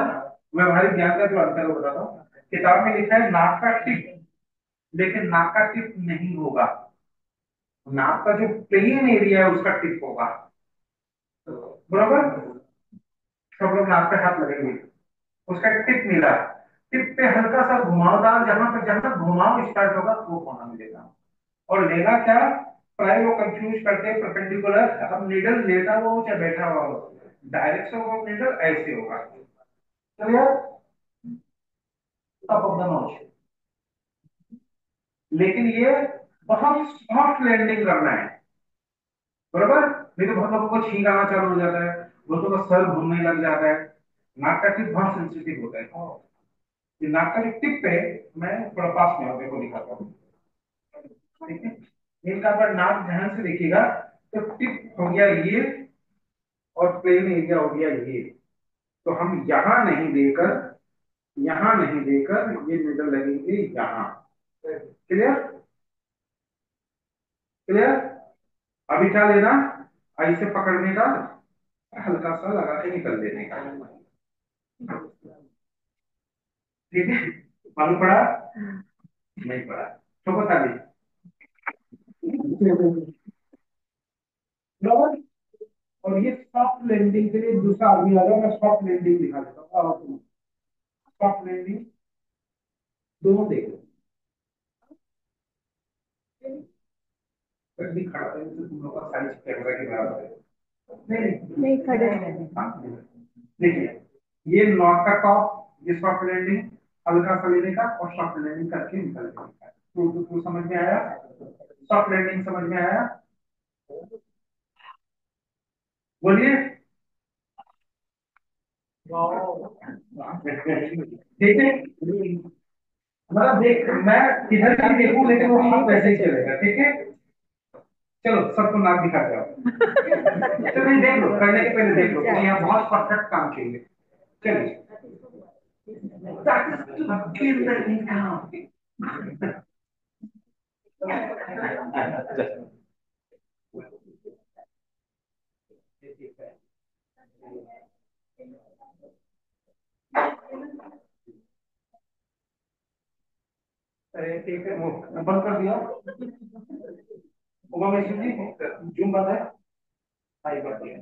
व्यवहारिक ज्ञान का जो अंतर है वो बताता हूँ। किताब में लिखा है नाक का टिप, लेकिन नाक का टिप नहीं होगा, नाक का जो प्लेन एरिया है उसका टिप होगा। बराबर? सब लोग नाक पे हाथ लगाएंगे, उसका टिप मिला, टिप पे हल्का सा घुमावदार, जहां घुमाव स्टार्ट होगा वो होना मिलेगा। और लेना क्या, प्राय लोग कंफ्यूज करते हैं परपेंडिकुलर, अब नीडल लेटा हुआ हो चाहे बैठा हुआ हो, डायरेक्शन ऑफ नीडल ऐसे होगा। क्लियर? टॉप ऑफ द नोच। लेकिन ये बहुत सॉफ्ट लैंडिंग करना है। बराबर? नहीं तो बहुत लोगों को छींक आना चालू हो जाता है, बहुत लोगों का सर घूमने लग जाता है। नाक का टिप बहुत सेंसिटिव होता है। ये नाक का जो टिप है, मैं थोड़ा पास में आपको दिखाता हूँ। ठीक है, इनका पर नाक ध्यान से देखिएगा, तो टिप हो गया ये और प्लेन एरिया हो गया ये। तो हम यहां नहीं देकर ये निडल लगेंगे यहाँ। क्लियर? क्लियर? अभी क्या लेना, ऐसे पकड़ने का, हल्का सा लगा के निकल देने का। ठीक है, मालूम पड़ा? नहीं पड़ा तो बता दी। और ये सॉफ्ट लैंडिंग के लिए दूसरा आदमी आ जाओ, मैं सॉफ्ट लैंडिंग दिखा देता हूँ। सॉफ्ट लैंडिंग दोनों देख लो। भी खड़ा है तो तुम लोग का साइज कैमरा के बराबर है। नहीं नहीं, खड़े रहने। हाँ, देखिए, ये नॉट का टॉप, ये सॉफ्ट लैंडिंग, हल्का सा लेने का और सॉफ्ट लैंडिंग करके निकल जाने का। तो समझ में आया? सॉफ्ट लैंडिंग समझ में आया? बोलिए। ठीक है, मतलब देख, मैं किधर भी देखूं लेकिन वो हाथ वैसे ही चलेगा। ठीक है, चलो सबको नाक दिखा दो। तो नहीं, देख लो, करने के पहले देख लो, क्योंकि यहाँ बहुत परफेक्ट काम चाहिए। चलिए, that is to give the income. अरे ठीक है, वो बंद कर दिया। उमा महेश्वरी जी, जूम बंद है, हाई कर दिया,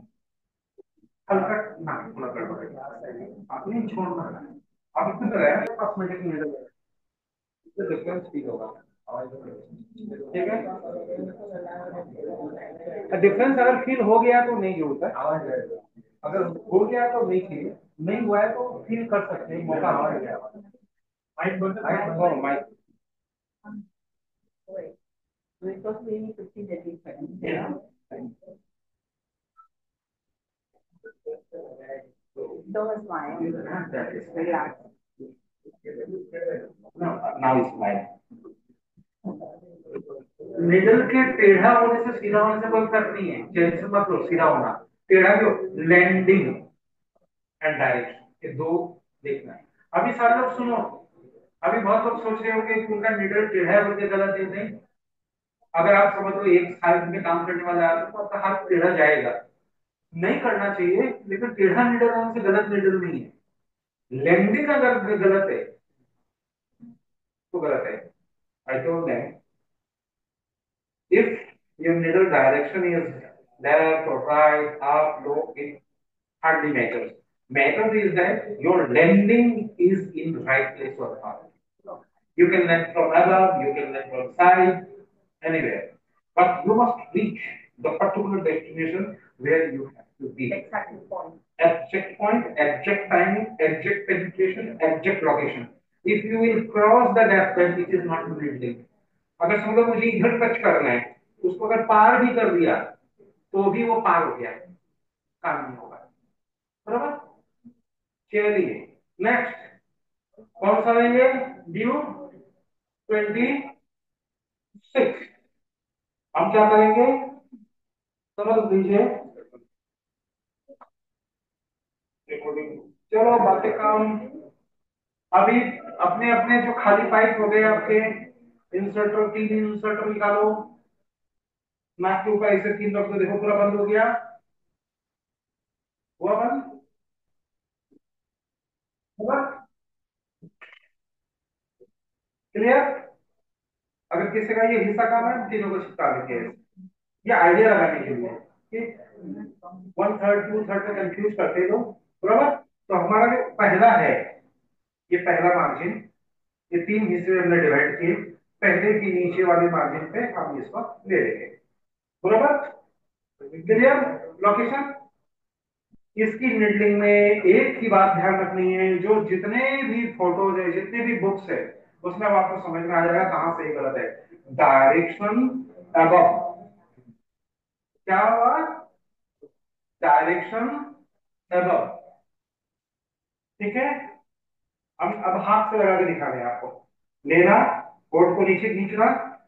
हल्का ना थोड़ा गड़बड़ है, आपने छोड़ना है। आप इतना है 5 मिनट की नजर, इससे डिफरेंस फील होगा आवाज में। ठीक है, डिफरेंस अगर फील हो गया तो नहीं जरूरत है, अगर हो गया तो नहीं फील, नहीं हुआ है तो फील कर सकते हैं, मौका हमारे गया। माइक बंद, mic Because we need to see the difference. Yeah. Don't smile. Relax. Now smile. Needle के टेढ़ा होने से सीधा होने से कोई फर्क नहीं है, टेंशन मत लो, सीधा होना टेढ़ा क्यों, लैंडिंग एंड डायरेक्शन, ये दो देखना है। अभी सारे लोग सुनो, अभी बहुत लोग सोच रहे होंगे कि उनका निडल टेढ़ा है बोल के गलत है, नहीं। अगर आप समझ लो एक साइड में काम करने वाला आदमी तो आपका हाथ टेढ़ा जाएगा, नहीं करना चाहिए, लेकिन टेढ़ा निडल होने से गलत निडल नहीं है। लैंडिंग अगर गलत है तो गलत है। I told them, if your needle direction is left or right, up, low, it hardly matters. Matters is that your landing is in right place or not. You can land from above, you can land from side, anywhere. But you must reach the particular destination where you have to be. Exact point. Exact point, exact timing, exact penetration, exact location. If you will cross the gap, then it is not building. अगर समझो मुझे इधर touch करना है, उसको अगर पार भी कर दिया तो भी वो पार हो गया, काम नहीं होगा। बराबर, चलिए नेक्स्ट कौन सा लेंगे, ड्यू 26। हम क्या करेंगे, समझ लीजिए, चलो बातें काम। अभी अपने अपने जो खाली पाइप हो गए आपके, इंसर्टर, 3 इंसर्टर निकालो, नाक के ऊपर ऐसे 3 रख दो, देखो पूरा बंद हो गया, हुआ बंद, हुआ क्लियर। अगर किसी का ये हिस्सा काम है, तीनों को चिपका देंगे, ये आइडिया लगाने के लिए कि 1/3 2/3 में कंफ्यूज करते लोग, बराबर। तो हमारा जो पहला है, ये पहला मार्जिन, ये 3 हिस्से में हमने डिवाइड किए, पहले की नीचे वाले मार्जिन पे हम इसको ले लेंगे, बराबर क्लियर। लोकेशन, इसकी निडलिंग में एक ही बात ध्यान रखनी है, जो जितने भी फोटोज है, जितने भी बुक्स है, उसमें अब आपको समझ में आ जाएगा कहां सही गलत है। डायरेक्शन अबव, क्या हुआ, डायरेक्शन अबव, ठीक है। अब हाथ से लगा के दिखा रहे हैं आपको, लेना, कोट को नीचे खींचना,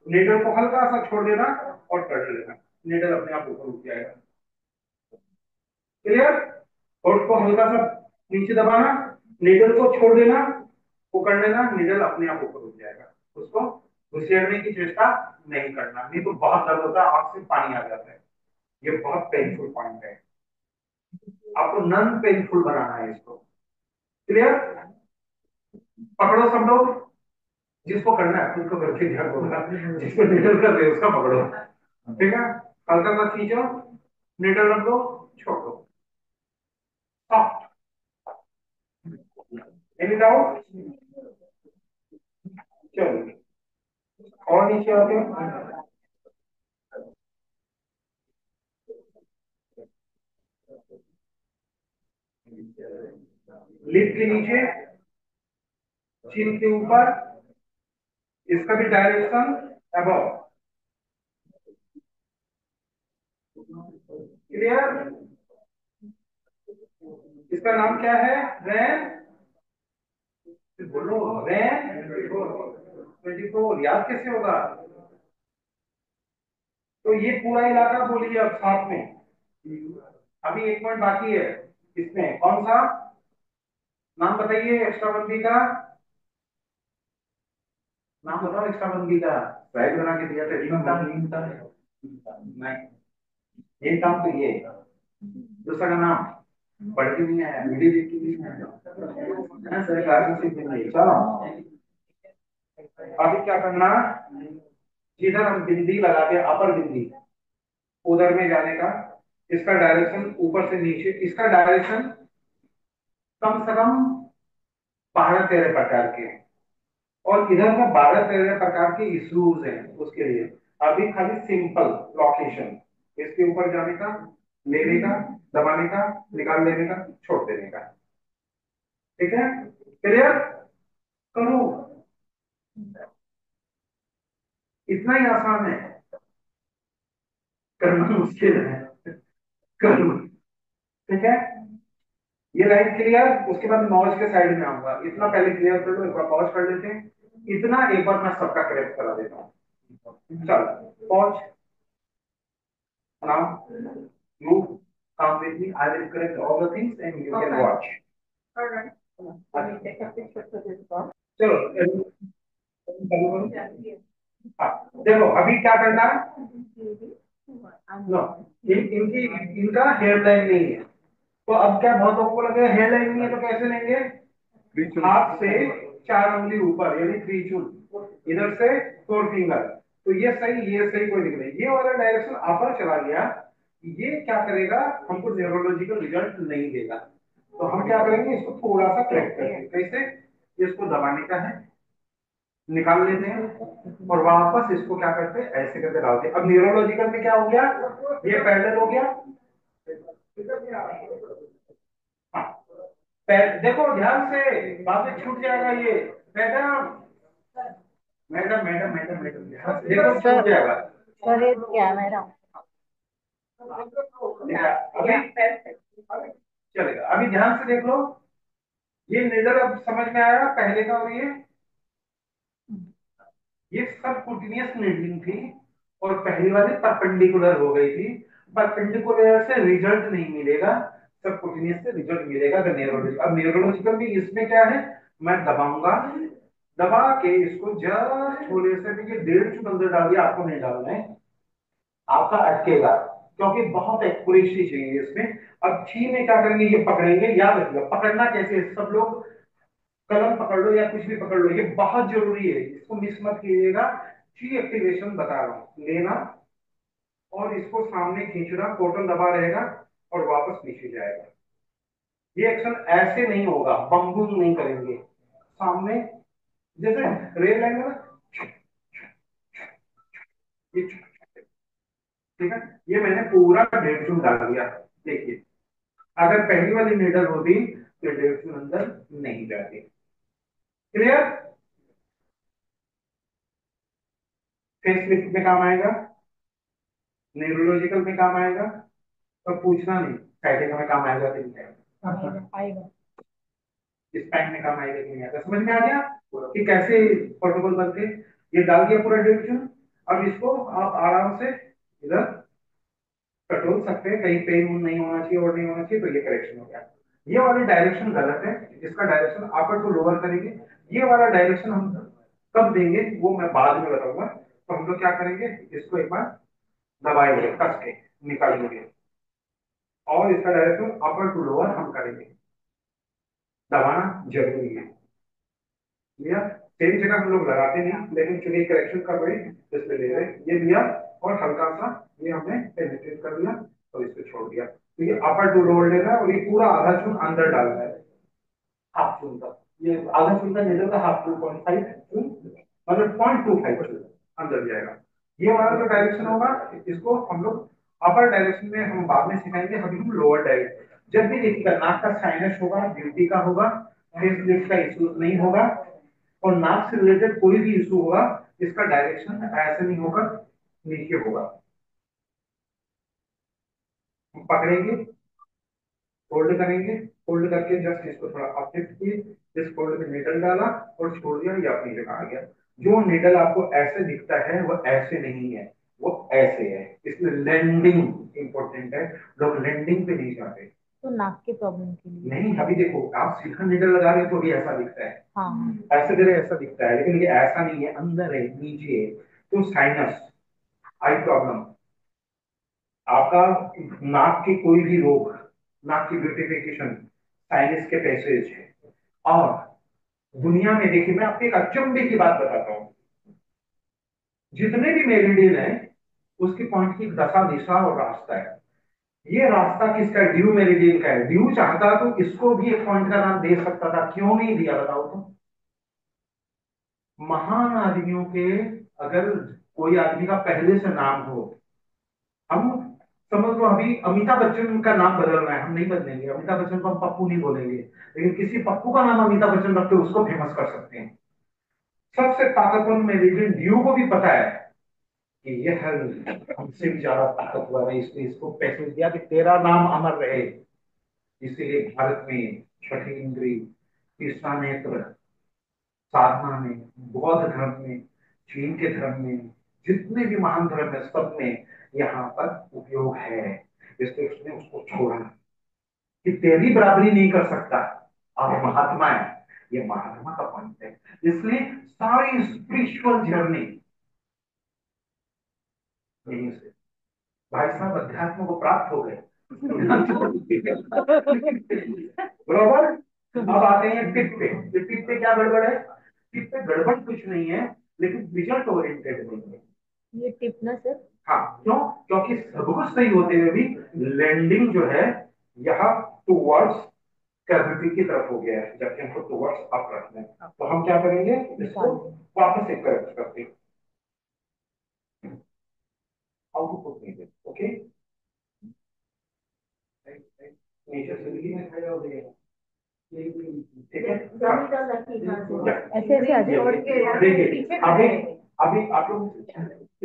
नीडल को हल्का सा छोड़ देना और कर लेना, नीडल अपने आप ऊपर उठ जाएगा, क्लियर। कोट को हल्का सा नीचे दबाना, नीडल को छोड़ देना, पकड़ लेना, नीडल अपने आप ऊपर उठ जाएगा, उसको घुसेड़ने की चेष्टा नहीं करना, नहीं तो बहुत दर्द होता है, आंख से पानी आ जाता है, ये बहुत पेनफुल पॉइंट है, आपको नन पेनफुल बनाना है इसको, क्लियर। पकड़ो सब लोग, जिसको करना है खुद को करके क्या होगा, जिसको निडल कर रहे हो उसका पकड़ो, ठीक है। हल्का सा खींचो, निडल रख दो, छोड़ दो, सॉफ्ट, एनी डाउट। चलो और नीचे आते हैं, लिप के नीचे, चिन के ऊपर, इसका भी डायरेक्शन अबव, क्लियर। इसका नाम क्या है, रैन, बोलो रैन 24, याद कैसे होगा। तो ये पूरा इलाका बोलिए अब साथ में, अभी एक पॉइंट बाकी है, इसमें कौन सा, नाम बताइए एक्स्ट्रा बंदी का, नाम बताओ एक्स्ट्रा बंदी का, स्लाइड बना के दिया था, नहीं, ये काम तो ये, दूसरा का नाम पढ़ के नहीं आया, वीडियो देख के नहीं आया, सरकार को सीख नहीं, चलो अभी क्या करना, जिधर हम बिंदी लगाते हैं अपर बिंदी, उधर में जाने का, इसका डायरेक्शन ऊपर से नीचे, इसका डायरेक्शन कम से कम 12-13 प्रकार के हैं, और इधर में 12-13 प्रकार के इश्यूज हैं उसके लिए। अभी खाली सिंपल लोकेशन, इसके ऊपर जाने का, लेने का, दबाने का, निकाल लेने का, छोड़ देने का। ठीक है, क्लियर? करो, इतना ही आसान है, करना मुश्किल है। करो, ठीक है। ये लाइन क्लियर, उसके बाद मौज के साइड में आऊंगा, इतना पहले क्लियर कर लो, एक बार पॉज कर लेते हैं। इतना एक बार मैं सबका करेक्ट करा देता हूँ। चल, pause, now you come with me, I will correct all the things and you can watch. All right. Let me take a picture for this box. चलो, चालू करो। हाँ, देखो अभी क्या करना है। नो, इनकी इनका हेयर लाइन नहीं है, तो अब क्या, बहुत लोगों को लगे हेयर लाइन नहीं है तो कैसे लेंगे? हाथ से 4 उंगली ऊपर, यानी 3 चूल, इधर से 4 फिंगर। तो ये सही, ये सही, कोई दिक्कत नहीं। ये वाला डायरेक्शन अपर चला गया, ये क्या करेगा, हमको न्यूरोलॉजिकल रिजल्ट नहीं देगा। तो हम क्या करेंगे, इसको थोड़ा सा करेक्ट करेंगे। कैसे? इसको दबाने का है, निकाल लेते हैं और वापस इसको क्या करते हैं, ऐसे करके डालते हैं। अब न्यूरोलॉजिकल में क्या हो गया, ये पैरेलल हो गया। हाँ, देखो ध्यान से, बाद में छूट जाएगा ये। Madam, madam madam madam madam, देखो छूट जाएगा। सर ये कैमरा। अभी चलेगा, अभी ध्यान से देख लो। ये निडल अब समझ में आया पहले का, और ये सब कुटिनियस नीडलिंग थी, और पहली वाली परपेंडिकुलर हो गई थी। परपेंडिकुलर से रिजल्ट नहीं मिलेगा, सब कुटिनियस से रिजल्ट मिलेगा। अगर न्यूरोलॉजिकल, अब न्यूरोलॉजिकल भी इसमें क्या है, मैं दबाऊंगा, दबा के इसको जस्ट थोड़े से भी, 1.5 चुट अंदर डाल दिया, आपको नहीं डालना है, आपका अटकेगा, क्योंकि बहुत एक्यूरेसी चाहिए इसमें। अब छी में क्या करेंगे, ये पकड़ेंगे, याद रखिएगा पकड़ना कैसे है, सब लोग कलम पकड़ लो या कुछ भी पकड़ लो, ये बहुत जरूरी है, इसको मिस मत कीजिएगा। ची एक्टिवेशन बता रहा हूं, लेना और इसको सामने खींचना, कॉटन दबा रहेगा और वापस नीचे जाएगा। ये एक्शन ऐसे नहीं होगा, बम नहीं करेंगे सामने, जैसे रेल लाइन में ना, ये ठीक है। ये मैंने पूरा 1.5 चून डाल दिया। देखिए, अगर पहली वाली नीडल होती तो 1.5 चून अंदर नहीं जाती। क्लियर? फेस लिफ्ट में काम आएगा, न्यूरोलॉजिकल में काम आएगा, तो पूछना नहीं साइटिका में काम आएगा कि नहीं आएगा, आएगा। स्पाइन में काम आएगा कि नहीं आएगा। समझ में आ गया कि कैसे प्रोटोकॉल बनते? ये डाल दिया पूरा 1.5 चून। अब इसको आप आराम से इधर कंट्रोल सकते हैं, कहीं पेन नहीं होना चाहिए और नहीं होना चाहिए, तो ये करेक्शन हो गया। ये वाली डायरेक्शन गलत है, इसका डायरेक्शन अपर टू लोअर करेंगे। ये वाला डायरेक्शन हम कब देंगे वो मैं बाद में बताऊंगा। तो हम लोग क्या करेंगे, इसको एक बार दबाएंगे, कस के निकालेंगे, और इसका डायरेक्शन अपर टू लोअर हम करेंगे। दबाना जरूरी है, लिया, सेम जगह हम लोग लगाते नहीं, लेकिन चूंकि करेक्शन कर रहे हैं इसलिए ले रहे हैं। ये लिया और हल्का सा ये हमने पेनिट्रेट कर दिया और इसको छोड़ दिया। तो ये अपर टू लोअर लेना है और ये पूरा आधा चून अंदर डालना है, हाफ चून का। ये आधा चून का निकल का हाफ 2.5 चून, मतलब 0.25 चून अंदर जाएगा। ये वाला जो डायरेक्शन होगा, इसको हम लोग अपर डायरेक्शन में हम बाद में सिखाएंगे, अभी हम लोअर डायरेक्शन। जब भी देखिएगा नाक का साइनस होगा, ब्यूटी का होगा, फेस लिफ्ट का इशू नहीं होगा, और नाक से रिलेटेड कोई भी इशू होगा, इसका डायरेक्शन ऐसे नहीं होगा, नीचे होगा। हम पकड़ेंगे, फोल्ड करेंगे, फोल्ड करके जस्ट इसको थोड़ा अपलिफ्ट किए, इस फोल्ड में निडल डाला और छोड़ दिया, ये अपनी जगह आ गया। जो निडल आपको ऐसे दिखता है वो ऐसे नहीं है, वो ऐसे है। इसमें लैंडिंग इंपॉर्टेंट है, लोग लैंडिंग पे नहीं जाते। तो नाक की प्रॉब्लम के लिए नहीं, अभी देखो आप सीधा निडल लगा रहे हो तो भी ऐसा दिखता है, हाँ, ऐसे दे रहे ऐसा दिखता है, लेकिन ये ऐसा नहीं है, अंदर है, नीचे है। तो साइनस, आई प्रॉब्लम, आपका नाक की कोई भी रोग, नाक की ब्यूटिफिकेशन, साइनस के पैसेज है। और दुनिया में देखिए, मैं आपको एक अचंभे की बात बताता हूं, जितने भी मेरिडियन है उसकी पॉइंट की दशा दिशा और रास्ता है। ये रास्ता किसका है? ड्यू मेरिडियन का है। ड्यू चाहता तो इसको भी एक पॉइंट का नाम दे सकता था, क्यों नहीं दिया बताओ तो? महान आदमियों के अगर कोई आदमी का पहले से नाम हो, हम समझ लो अभी अमिताभ बच्चन का नाम बदलना है, हम नहीं बदलेंगे, अमिताभ बच्चन को हम पप्पू नहीं बोलेंगे, लेकिन किसी पप्पू का नाम अमिताभ बच्चन रख के उसको फेमस कर सकते हैं। सबसे ताकतवर मेरिडियन ड्यू को भी पता है कि ये हर हमसे भी ज्यादा ताकतवर है, इसलिए इसको पैसे दिया कि तेरा नाम अमर रहे। इसीलिए भारत में छठी इंद्री, तीसरा नेत्र, साधना में, बौद्ध धर्म में, चीन के धर्म में, जितने भी महान धर्म है सब में यहाँ पर उपयोग है। इसलिए उसने उसको छोड़ा कि तेरी बराबरी नहीं कर सकता, आप महात्मा है, ये महात्मा का पॉइंट है। इसलिए सारी स्पिरिचुअल जर्नी यहीं से, भाई साहब अध्यात्म को प्राप्त हो गए। बरोबर। अब आते हैं टिप पे। टिप पे क्या गड़बड़ है? टिप पे गड़बड़ कुछ नहीं है, लेकिन रिजल्ट ओरिएंटेड नहीं है ये टिप ना सर। हाँ, क्यों? क्योंकि सब कुछ सही होते हुए भी लैंडिंग जो है यहाँ टूवर्ड्स कैविटी की तरफ हो गया है, जबकि हमको टूवर्ड्स अप रखना है। तो हम क्या करेंगे, इसको वापस एक करेक्ट करते हैं। हाउ टू पुट नीचे, ओके, नीचे से भी में खड़े हो गए, ठीक है। ऐसे ऐसे आ जाओ। देखिए अभी, अभी आप लोग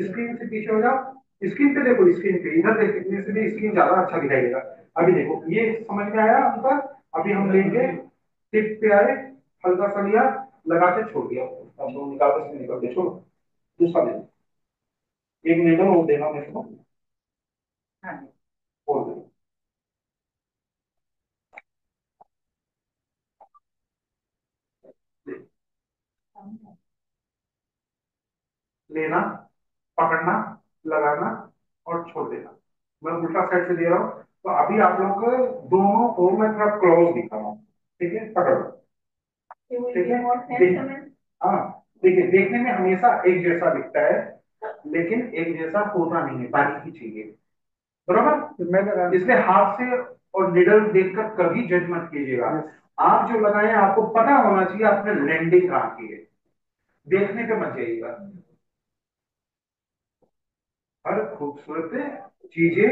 स्क्रीन से पीछे हो जाओ, स्क्रीन पे देखो, स्क्रीन पे इधर देखने से भी स्क्रीन ज्यादा अच्छा दिखाई देगा। अभी देखो ये समझ में आया अंतर। अभी हम लेंगे, टिप पे आए, हल्का सा लिया, लगा के छोड़ दिया, अब दो निकाल के इसमें निकल गया, छोड़ो। दूसरा लेना, एक नेगल और देना मेरे को, और देना, लेना, पकड़ना, लगाना और छोड़ देना। मैं उल्टा साइड से दे रहा हूँ, तो अभी आप लोग दोनों को मैं थोड़ा क्लोज दिखा रहा हूँ, ठीक है, पकड़ो, ठीक है। हाँ, देखिए देखने में हमेशा एक जैसा दिखता है, लेकिन एक जैसा होता नहीं है, बारीकी चाहिए, बराबर। इसलिए हाथ से और निडल देखकर कभी जज मत कीजिएगा। आप जो लगाए आपको पता होना चाहिए आपने लैंडिंग कहाँ की है, देखने पे मत जाइएगा। हर खूबसूरत चीजें,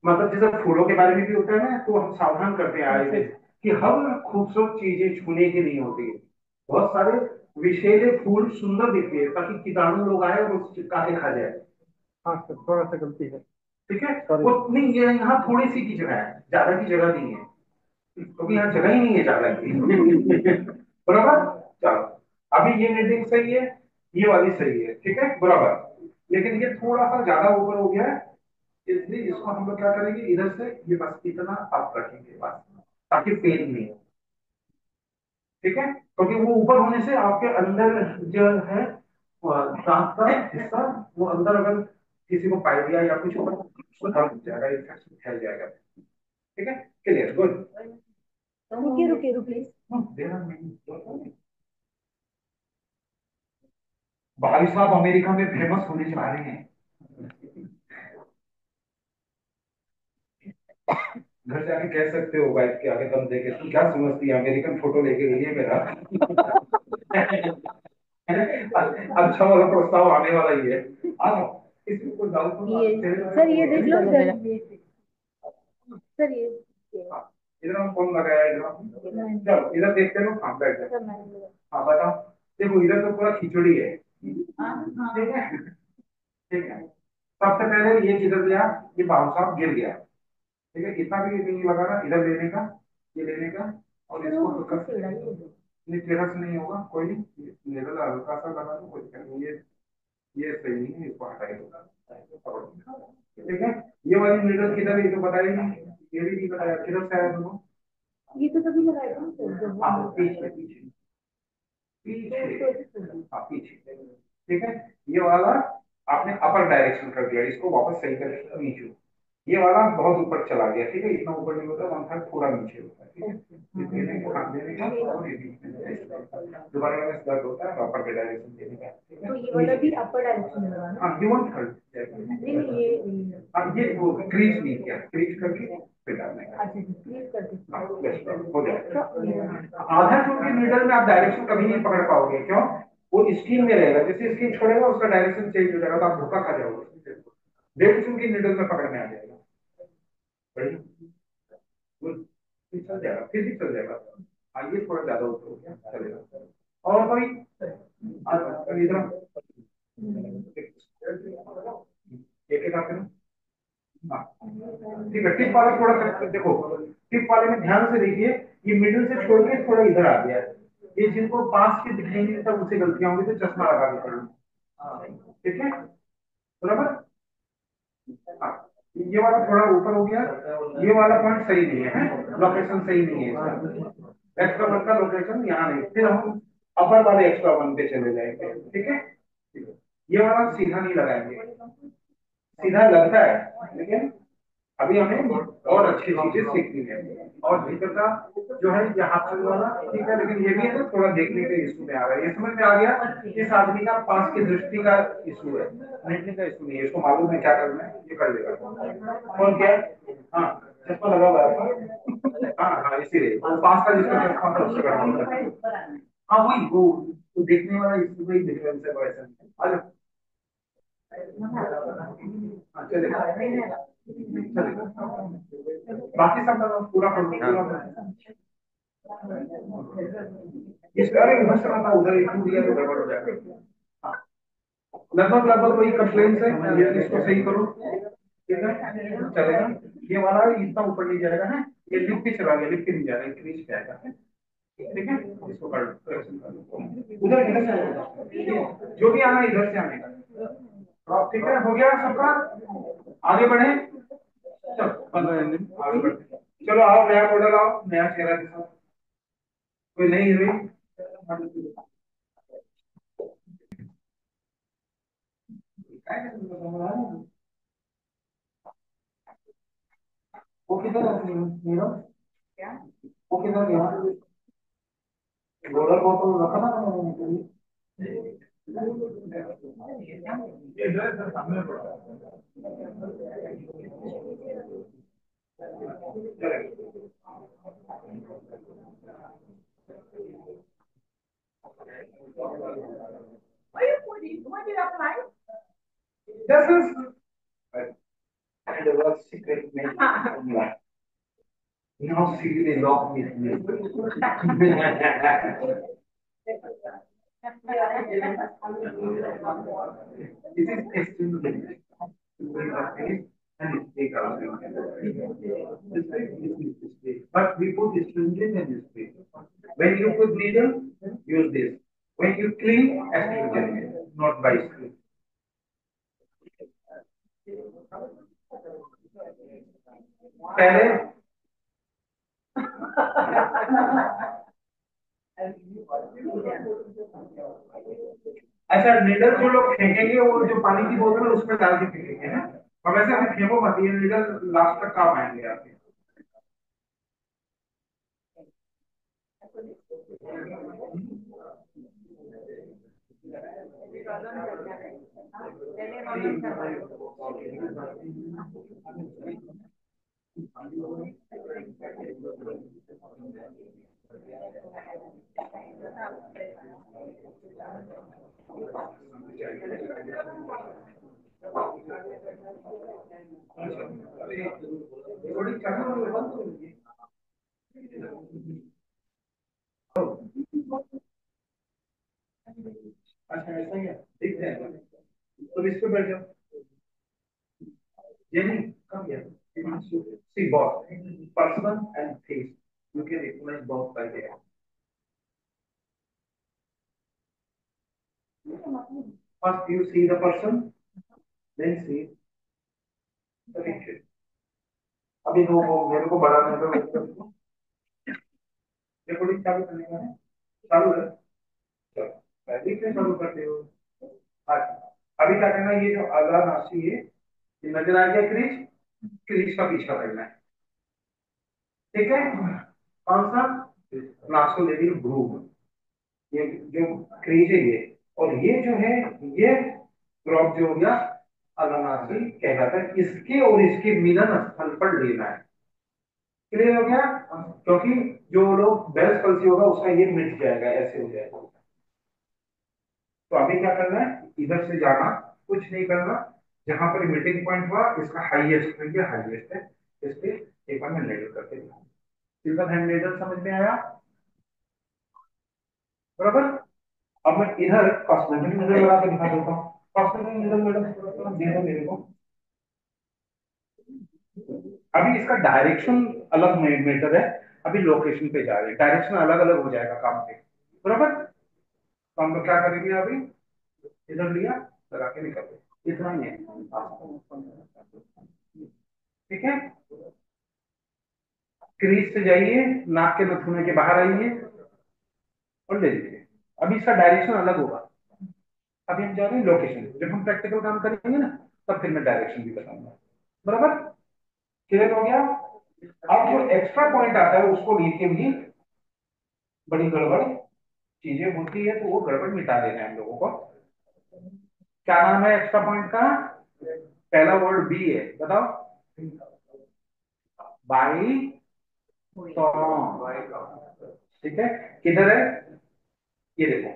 मतलब जैसे फूलों के बारे में भी होता है ना, तो हम सावधान करते हैं आए थे कि हर खूबसूरत चीजें छूने की नहीं होती है। बहुत सारे विषैले फूल सुंदर दिखते हैं ताकि कीटाणु लोग आए और उसको चिपका के खा जाए। हाँ सर, थोड़ा सा गलती है, ठीक है। वो नहीं, ये यहाँ थोड़ी सी की जगह है, ज्यादा की जगह नहीं है, क्योंकि यहाँ जगह ही नहीं है ज्यादा की। बराबर। चलो, अभी ये नीडिंग सही है, ये वाली सही है, ठीक है, बराबर। लेकिन ये थोड़ा सा ज्यादा ऊपर हो गया है, इसलिए इसको हम लोग क्या करेंगे, इधर से ये बस इतना अप रखेंगे बस, ताकि पेन नहीं हो, ठीक है। क्योंकि वो ऊपर होने से आपके अंदर जो है दांत का हिस्सा, वो अंदर अगर किसी को पाई दिया या कुछ होगा उसको दर्द हो जाएगा, इन्फेक्शन फैल जाएगा, ठीक है, क्लियर, गुड। रुकिए रुकिए रुकिए। देना नहीं, भाई साहब अमेरिका में फेमस होने जा रहे हैं, घर जाके कह सकते हो वाइफ के आगे दम देके, तू क्या समझती है अमेरिकन फोटो लेके गई है मेरा। अच्छा वाला प्रस्ताव आने वाला ही है, आओ, इसमें कोई डाउट हो सर ये देख लो सर, सर ये हाँ, इधर हम कौन लगाया, इधर चलो इधर देखते हो, हाँ बैठ जाओ, हाँ बताओ। देखो इधर तो पूरा खिचड़ी है, ठीक है, ठीक है। सबसे पहले ये किधर गया, ये बाबू साहब गिर गया, ठीक है, इतना भी नहीं लगाना, इधर लेने का, ये लेने का, और इसको हल्का नहीं, टेढ़ा से नहीं होगा, कोई नहीं, लेवल हल्का सा लगा दो, कोई दिक्कत नहीं, ये सही नहीं है, इसको हटाई दो, ठीक है। ये वाली नीडल किधर है ये तो बताया नहीं, ये भी नहीं बताया, किधर से आया दोनों, ये तो तभी लगाया था सर। हाँ पीछे पीछे पीछे, हाँ पीछे, ठीक है। ये वाला आपने अपर डायरेक्शन कर दिया, इसको वापस सही करके नीचे, ये वाला बहुत ऊपर चला गया, ठीक है, इतना ऊपर नहीं होता, वन थर्ड थोड़ा नीचे होता है, ठीक है। ये देने का, हाथ देने का, और ये बीच में दोबारा में दर्द होता है, अपर के डायरेक्शन देने का, ठीक है। तो ये वाला भी अपर डायरेक्शन में लगा ना? हाँ, ये वन थर्ड, नहीं नहीं, ये अब ये वो क्रीज नहीं किया, क्रीज करके फिर डालने का, अच्छा प्लीज कर दो। हाँ, बस, हो जाएगा। आधा चूंकि नीडल में आप डायरेक्शन कभी नहीं पकड़ पाओगे, क्यों? वो स्किन में रहेगा, जैसे स्किन छोड़ेगा उसका डायरेक्शन चेंज हो जाएगा, तो आप धोखा खा जाओगे, डेढ़ की निडल में पकड़ में आ जाएगा। बढ़िया, गुड, फिर चल जाएगा, फिर भी चल जाएगा। आइए थोड़ा ज्यादा ऊपर हो गया, चलेगा। और कोई इधर एक एक आते हैं। हाँ, ठीक है, टिप वाला थोड़ा सा देखो, टिप वाले में ध्यान से देखिए, ये मिडिल से छोड़ के थोड़ा इधर आ गया है। ये जिनको पास के दिखाई नहीं देता उनसे गलतियां होंगी, तो चश्मा लगा के पढ़ना, ठीक है, बराबर। हाँ, ये वाला थोड़ा ऊपर हो गया, ये वाला पॉइंट सही नहीं है, लोकेशन सही नहीं है, एक्स्ट्रा वन का लोकेशन यहाँ नहीं, फिर हम अपर वाले एक्स्ट्रा वन पे चले जाएंगे, ठीक है। ये वाला सीधा नहीं लगाएंगे, सीधा लगता है लेकिन अभी हमें और अच्छी चीजें सीखनी है। और भीतर का जो है ये हाथ चल वाला ठीक है, लेकिन ये भी है ना थोड़ा देखने के इशू में आ रहा है, ये समझ में आ गया, इस आदमी का पास की दृष्टि का इशू है, देखने का इशू नहीं है, इसको मालूम है क्या करना है, ये कर लेगा। और क्या, हाँ चश्मा लगा हुआ है, हाँ हाँ इसीलिए वो पास का जिसका चश्मा था उससे करना होता है। हाँ वही वो देखने वाला इशू का ही डिफरेंस है, वैसे हाँ चलेगा, चलेगा। बाकी सब पूरा इस अरे उधर से आता उधर एक दिया तो गड़बड़ हो जाएगा। हाँ, लगभग लगभग वही कंप्लेंट्स है, ये इसको सही करो, ठीक है, चलेगा। ये वाला इतना ऊपर नहीं जाएगा है, ये लिप पे चला गया, लिप पे नहीं जाएगा, नीचे जाएगा, ठीक है, इसको कर करेक्शन कर लो, उधर इधर से जो भी आना इधर से आने का, ठीक है, हो गया सबका, आगे बढ़े, चलो 15 दिन आगे बढ़ते, चलो आओ नया मॉडल, आओ नया चेहरा के साथ, कोई नई हीरोइन, वो किधर है हीरो, वो किधर गया, रोलर को तो रखा था मैंने, this is and the word secret name. Now see the lock with me. This is extremely and mistake also. But we put stringent and mistake. When you put needle, use this. When you clean, astringent, not by string. पहले अच्छा needle जो लोग फेंकेंगे वो जो पानी की बोतल है उसमें डाल के फेंकेंगे है, और वैसे अभी फेंको मत, ये निडल लास्ट तक काम आएंगे आपके। थोड़ी अच्छा ऐसा ही है, दिख जाएगा, तो इस पे बैठ जाओ, ये नहीं कम गया, see boss person and face, you can recognise boss by there, first you see the person then see the picture. अभी वो मेरे को बड़ा नहीं, रिकॉर्डिंग चालू करने का है, चालू है, चलो पहले से चालू करते हो। अच्छा अभी क्या करना है, ये जो आधा राशि है ये नजर आ गया, क्रीज, क्रीज का पीछा करना है, ठीक है, कौन सा नासोलेबियल ग्रूव, ये जो क्रीज है ये, और ये जो है ये ड्रॉप जो हो गया अनानासी कहलाता है, इसके और इसके मिलन स्थल पर लेना है, क्लियर हो गया, क्योंकि जो लोग बेल्स कल्सी होगा उसका ये मिट जाएगा, ऐसे हो जाएगा, तो अभी क्या करना है, इधर से जाना, कुछ नहीं करना, जहां पर मीटिंग पॉइंट हुआ इसका हाईएस्ट है, ये हाईएस्ट है, इस पे एक बार मैं लेडल करके दिखाऊं। सिंगल हैंड लेडल समझ में आया? बराबर। अब मैं इधर कॉस्मेटिक लेडल लगा के दिखा देता हूँ। कॉस्मेटिक लेडल मैडम थोड़ा थोड़ा दे दो मेरे को। अभी इसका डायरेक्शन अलग मैटर है, अभी लोकेशन पे जा रहे हैं, डायरेक्शन अलग अलग हो जाएगा काम पे। बराबर। तो हम लोग क्या करेंगे, अभी इधर लिया, लगा के निकल गए, इतना ही है। ठीक है, क्रीज से जाइए, नाक के नथुने के बाहर आइए और ले लीजिए। अभी इसका डायरेक्शन अलग होगा। अभी हम जा रहे हैं लोकेशन, जब हम प्रैक्टिकल काम करेंगे ना, तब फिर मैं डायरेक्शन भी बताऊंगा। बराबर। क्लियर हो गया? अब जो एक्स्ट्रा पॉइंट आता है उसको लेके भी बड़ी गड़बड़ चीजें होती है, तो वो गड़बड़ मिटा देना है हम लोगों को। क्या नाम है एक्स्ट्रा पॉइंट का? पहला वर्ड बी है, बताओ। By song. ठीक है, किधर है? ये देखो,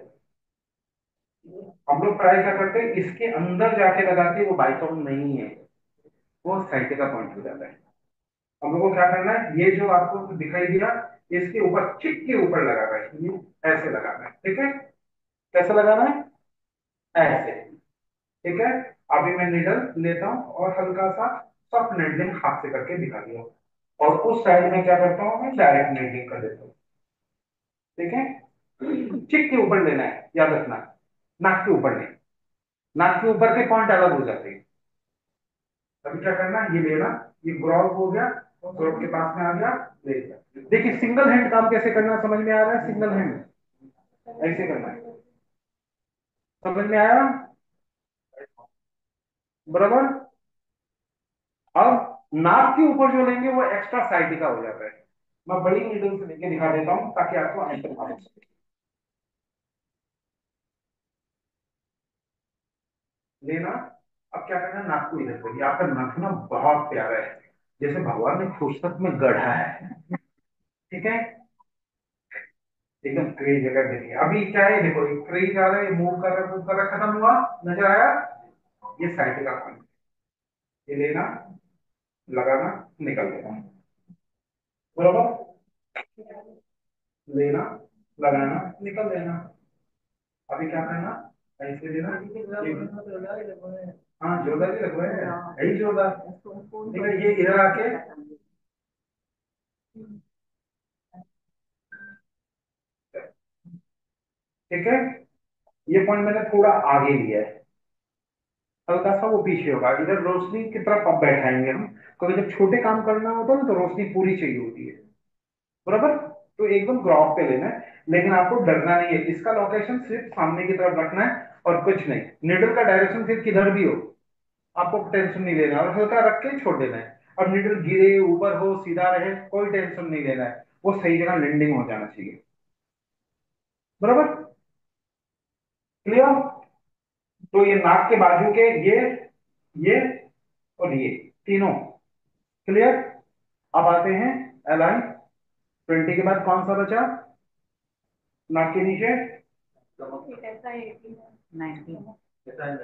हम लोग ट्राई क्या करते हैं, इसके अंदर जाके लगाते हैं, वो बाई सॉन्ग नहीं है, वो साइड का पॉइंट हो जाता है। हम लोग को क्या करना है, ये जो आपको दिखाई दिया, इसके ऊपर, चिक के ऊपर लगाना है, ये ऐसे लगाना है। ठीक है, कैसे लगाना है? ऐसे। ठीक है, अभी मैं निडल लेता हूं और हल्का सा सॉफ्ट नेडलिंग हाथ से करके दिखा दिया, और उस साइड में क्या करता हूं, मैं डायरेक्ट नेडलिंग कर देता हूँ। ठीक है, चिक के ऊपर लेना है, याद रखना, नाक के ऊपर नहीं। नाक के ऊपर के पॉइंट अलग हो जाते हैं। अभी क्या करना है, ये लेना, ये ग्रॉब हो गया, ग्रॉब के पास में आ गया, ले लिया। देखिए सिंगल हैंड काम कैसे करना समझ में आ रहा है? सिंगल हैंड ऐसे करना है, समझ में आया? बराबर। अब नाक के ऊपर जो लेंगे वो एक्स्ट्रा साइड का हो जाता है। मैं बड़ी नीडल से लेके दिखा देता हूँ ताकि आपको अंतर मालूम हो। लेना, अब क्या करना है, नाक को इधर करिए, आपका नाक ना बहुत प्यारा है, जैसे भगवान ने फुर्सत में गढ़ा है। ठीक है, एकदम क्रेज जगह देखिए, अभी क्या है, देखो ये क्रेज आ रहा है, मूव कर रहा है, मूव कर रहा है, खत्म हुआ, नजर आया? ये साइड का पॉइंट, ये लेना, लगाना, निकल देना। बराबर। लेना, लगाना, निकल देना। अभी क्या करना, ऐसे लेना, हाँ जोरदार ही लगवा है, यही जोरदार। ठीक है, ये इधर आके, ठीक है, ये पॉइंट मैंने थोड़ा आगे लिया है, हल्का सा वो पीछे होगा, इधर रोशनी की तरफ अब बैठाएंगे हम, क्योंकि जब छोटे काम करना होता है ना तो रोशनी पूरी चाहिए होती है। बराबर। तो एकदम क्रॉप पे लेना है, लेकिन आपको डरना नहीं है, इसका लोकेशन सिर्फ सामने की तरफ रखना है और कुछ नहीं। निडल का डायरेक्शन फिर किधर भी हो, आपको टेंशन नहीं लेना, और हल्का रख के छोड़ देना है। और निडल गिरे, ऊपर हो, सीधा रहे, कोई टेंशन नहीं लेना है, वो सही जगह लैंडिंग हो जाना चाहिए। बराबर। क्लियर? तो ये नाक के बाजू के, ये और ये तीनों क्लियर। अब आते हैं अलाइन। 20 के बाद कौन सा बचा? नाक के नीचे,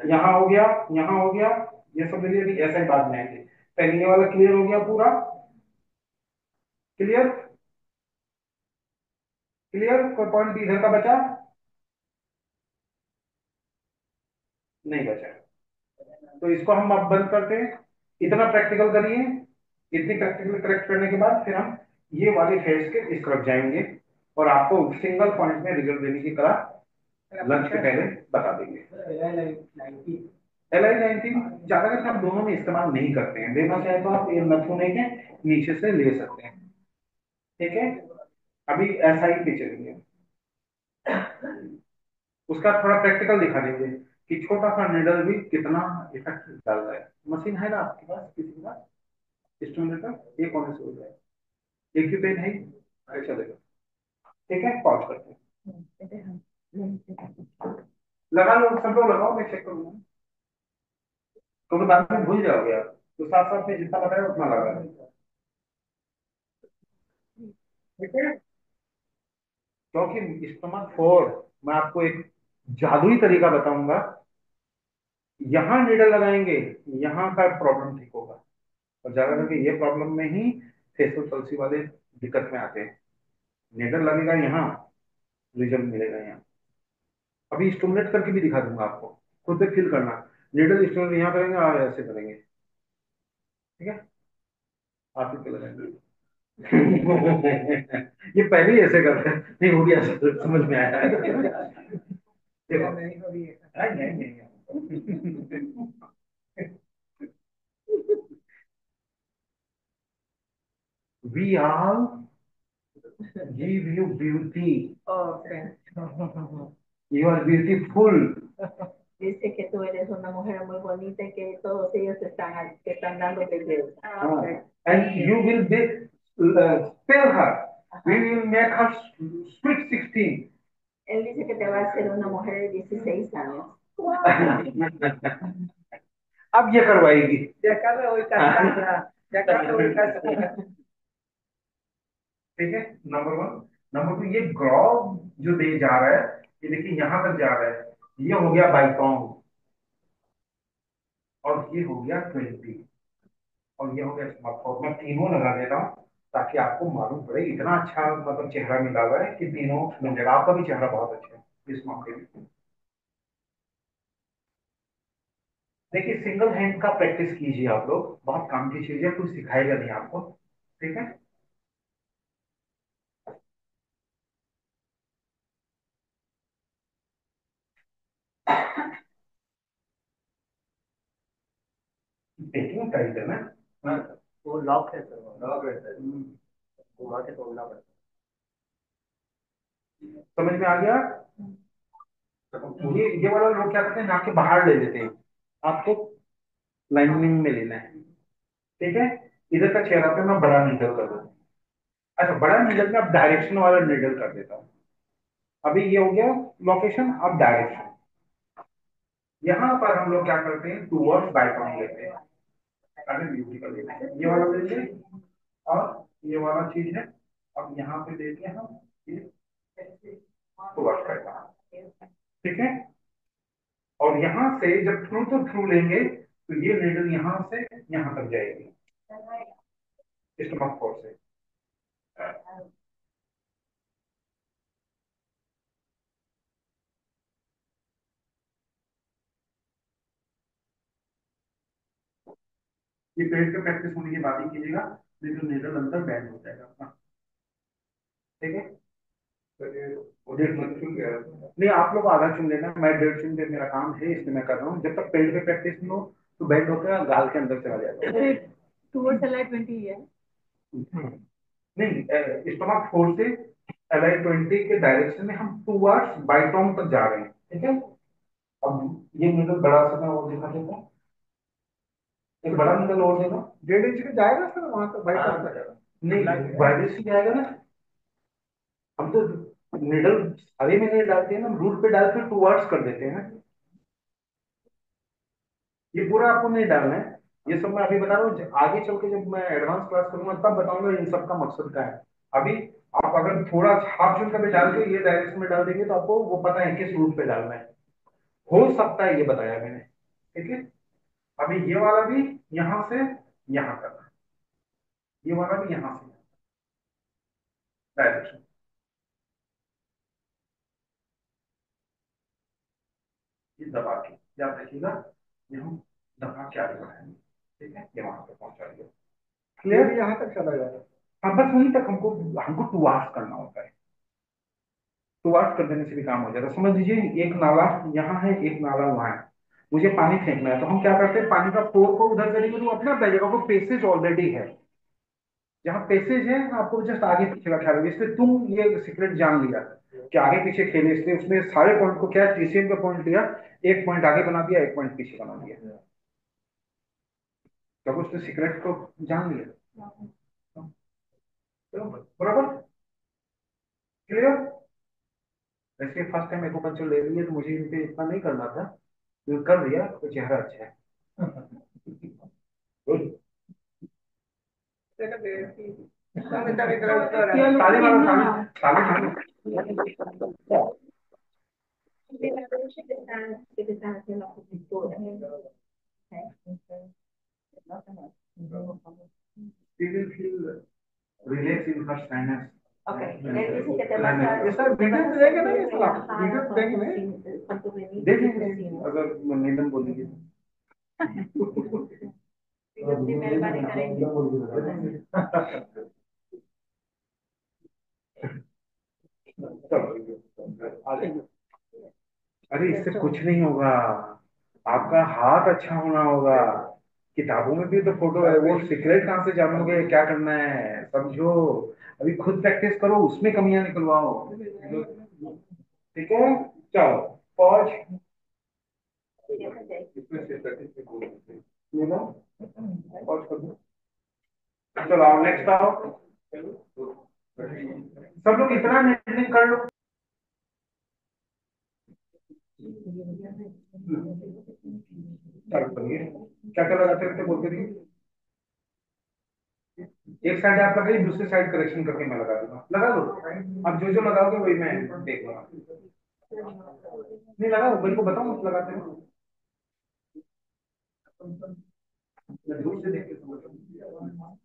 यहाँ हो गया, यहाँ हो गया, ये सब मिलिए ऐसा ही बाद में आएंगे। पहले ये वाला क्लियर हो गया पूरा? क्लियर? क्लियर? कोई पॉइंट इधर का बचा? नहीं बचा। तो इसको हम अब बंद करते हैं, इतना प्रैक्टिकल करिए। इतनी प्रैक्टिकल करेक्ट करने के बाद फिर हम ये वाले फेस के इस तरफ जाएंगे, और आपको सिंगल पॉइंट में रिजल्ट देने की कला लंच के पहले बता देंगे। LI19 ज्यादा करके हम दोनों में इस्तेमाल नहीं करते हैं, देखना चाहे तो आप ये नथुने के नीचे से ले सकते हैं। ठीक है, अभी ऐसा ही पे चलेंगे, उसका थोड़ा प्रैक्टिकल दिखा देंगे कि छोटा सा निडल भी कितना इफेक्ट डाल रहा है। मशीन है ना आपके पास, किसी के पास इंस्ट्रूमेंट? ये कौन से हो जाए, एक भी पेन है? अरे चलेगा। ठीक है, पॉज करते हैं, लगा लो, सब लोग लगाओ, मैं चेक करूंगा, क्योंकि बाद में भूल जाओगे आप, तो साथ साथ में जितना बताया उतना लगा लो। ठीक है, क्योंकि स्टमक 4 मैं आपको एक जादुई तरीका बताऊंगा। यहाँ नीडल लगाएंगे, यहाँ का प्रॉब्लम ठीक होगा। और ज्यादा करके ये प्रॉब्लम में ही फेसबुक पल्सी वाले दिक्कत में आते हैं। नीडल लगेगा यहाँ, रिजल्ट मिलेगा यहाँ। अभी स्टूमुलेट करके भी दिखा दूंगा आपको, खुद पे फील करना। नीडल स्टूमुलेट यहाँ करेंगे और ऐसे करेंगे, ठीक है? आप ही पे लगाएंगे। ये पहले ही ऐसे करते हैं, नहीं वो भी ऐसे समझ में आया है। देखो नहीं हो रही है, नहीं नहीं। We all give you beauty. Okay. You are beautiful. Dice que tú eres una mujer muy bonita y que todos ellos te están dando belleza. Okay. And you will be, spare her. We will make her sweet 16. Él dice que te va a hacer una mujer de 16 años. अब ये करवाएगी। Ya acaba hoy casada, ya acaba hoy casada। ठीक है, number one. Number two, ये ग्रॉब जो दे जा रहा है, ये देखिए यहां तक जा रहा है, ये हो गया बाइकॉम, और ये हो गया 20, और ये हो गया स्मार्टफोन। मैं तीनों लगा देता हूँ ताकि आपको मालूम पड़े। इतना अच्छा मतलब चेहरा मिला हुआ है कि तीनों मिल जाएगा। आपका भी चेहरा बहुत अच्छा है इस मौके में। देखिए, सिंगल हैंड का प्रैक्टिस कीजिए आप लोग, बहुत काम की चीज है, कुछ सिखाएगा नहीं आपको, ठीक है? टेकिंग टाइट है ना। हाँ, वो लॉक है सर, लॉक रहता है, घुमा के तोड़ना पड़ता है। समझ में आ गया? ये वाला लोग क्या करते हैं, नाक के बाहर ले लेते हैं। आपको लाइनिंग में लेना है, ठीक है? इधर का चेहरा पे मैं बड़ा नीडल कर देता हूँ। अच्छा, बड़ा नीडल में अब डायरेक्शन वाला नीडल कर देता हूँ। अभी ये हो गया लोकेशन, अब डायरेक्शन। यहाँ पर हम लोग क्या करते हैं, टूवर्ड्स बाइकॉन लेते हैं। अरे ब्यूटी का लेते हैं, ये वाला लेते हैं, और ये वाला चीज है। अब यहाँ पे देते हैं हम ये टूवर्ड्स बाइकॉन, ठीक है? और यहाँ से जब थ्रू टू थ्रू लेंगे तो ये नीडल यहाँ से यहाँ तक जाएगी, स्टमक फोर्स से। ये पेट पे प्रैक्टिस होने के बाद ही कीजिएगा, नहीं तो नीडल अंदर बैंड हो जाएगा अपना, ठीक है? वो 1.5 चुन गया नहीं, आप लोग आधा चुन लेना, मैं 1.5 चुन के मेरा काम है, इसलिए मैं कर रहा हूँ। जब तक पेट पे प्रैक्टिस नहीं हो तो बैंड होकर गाल के अंदर चला जाएगा। टूवर्ड्स एलाइट 20 है। नहीं, स्टमक फोर से एलाइट 20 के डायरेक्शन में हम टूवर्ड्स बाइटोम तक जा रहे हैं, ठीक है? अब ये नीडल बड़ा सा मैं और दिखा देता हूँ, एक बड़ा नीडल और देगा, 1.5 इंच का जाएगा सर वहां तक बाइटोम तक। नहीं, वायरस ही जाएगा ना। हम तो निडल हरे में नहीं डालते हैं ना, रूट पे डाल के टूवर्ड्स कर देते हैं। ये पूरा आपको नहीं डालना है, ये सब मैं अभी बता रहा हूँ। आगे चल के जब मैं एडवांस क्लास करूंगा तब बताऊंगा इन सब का मकसद क्या है। अभी आप अगर थोड़ा हाफ चुन का भी डाल के ये डायरेक्शन में डाल देंगे तो आपको वो पता है किस रूट पे डालना है, हो सकता है ये बताया मैंने, ठीक है? अभी ये वाला भी यहाँ से यहाँ करना है, ये वाला भी यहाँ से डायरेक्शन, ये दबा के याद रखिएगा। ये हम दबा के आगे बढ़ाएंगे, ठीक है? ये वहां पे पहुंचा दिया, क्लियर? यहाँ तक चला जाएगा। हाँ, बस वहीं तक हमको हमको टुवार्ड्स करना होता है। टुवार्ड्स कर देने से भी काम हो जाएगा। समझ लीजिए, एक नाला यहाँ है, एक नाला वहां है, मुझे पानी फेंकना है, तो हम क्या करते हैं, पानी का फ्लोर को उधर करेंगे तो अपने आप बह जाएगा, वो पेसेज ऑलरेडी है। जहाँ पेसेज है आपको जस्ट आगे पीछे का ख्याल रखिए। इसलिए तुम ये सीक्रेट जान लिया कि आगे पीछे खेले, इसलिए उसने सारे पॉइंट को क्या टीसीएम का पॉइंट लिया, एक पॉइंट आगे बना दिया, एक पॉइंट पीछे बना दिया, जब उसने सीक्रेट को जान लिया। बराबर, क्लियर? वैसे फर्स्ट टाइम एक्यूपंक्चर ले रही है तो मुझे इनके इतना नहीं करना था, जो कर दिया तो चेहरा अच्छा है। Good. ताली मारो, ताली ताली मारो। She will feel relaxed in her sinus. Okay. ये सर वीडियो तो देखेंगे ना, ये साला वीडियो तो देखेंगे, देखेंगे अगर नीलम बोलेगी मेहरबानी करेंगे। अरे इससे कुछ नहीं होगा, आपका हाथ अच्छा होना होगा। किताबों में भी तो फोटो है, वो सीक्रेट कहाँ से जानोगे क्या करना है, समझो। अभी खुद प्रैक्टिस करो, उसमें कमियां निकलवाओ। ठीक है, चलो पॉज। इसमें से प्रैक्टिस ये लो, पॉज कर दो। चलो आओ, नेक्स्ट आओ। सब लोग इतना नेटलिंग कर लो। चलो करिए, क्या क्या लगाते रहते बोलते रहिए। एक साइड आप लगाइए, दूसरी साइड करेक्शन करके मैं लगा दूंगा, लगा दो। अब जो जो लगाओगे वही मैं देख लूंगा। नहीं लगाओ, मेरे को बताओ मत लगाते हो। मैं दूर से देख के समझ रहा हूँ।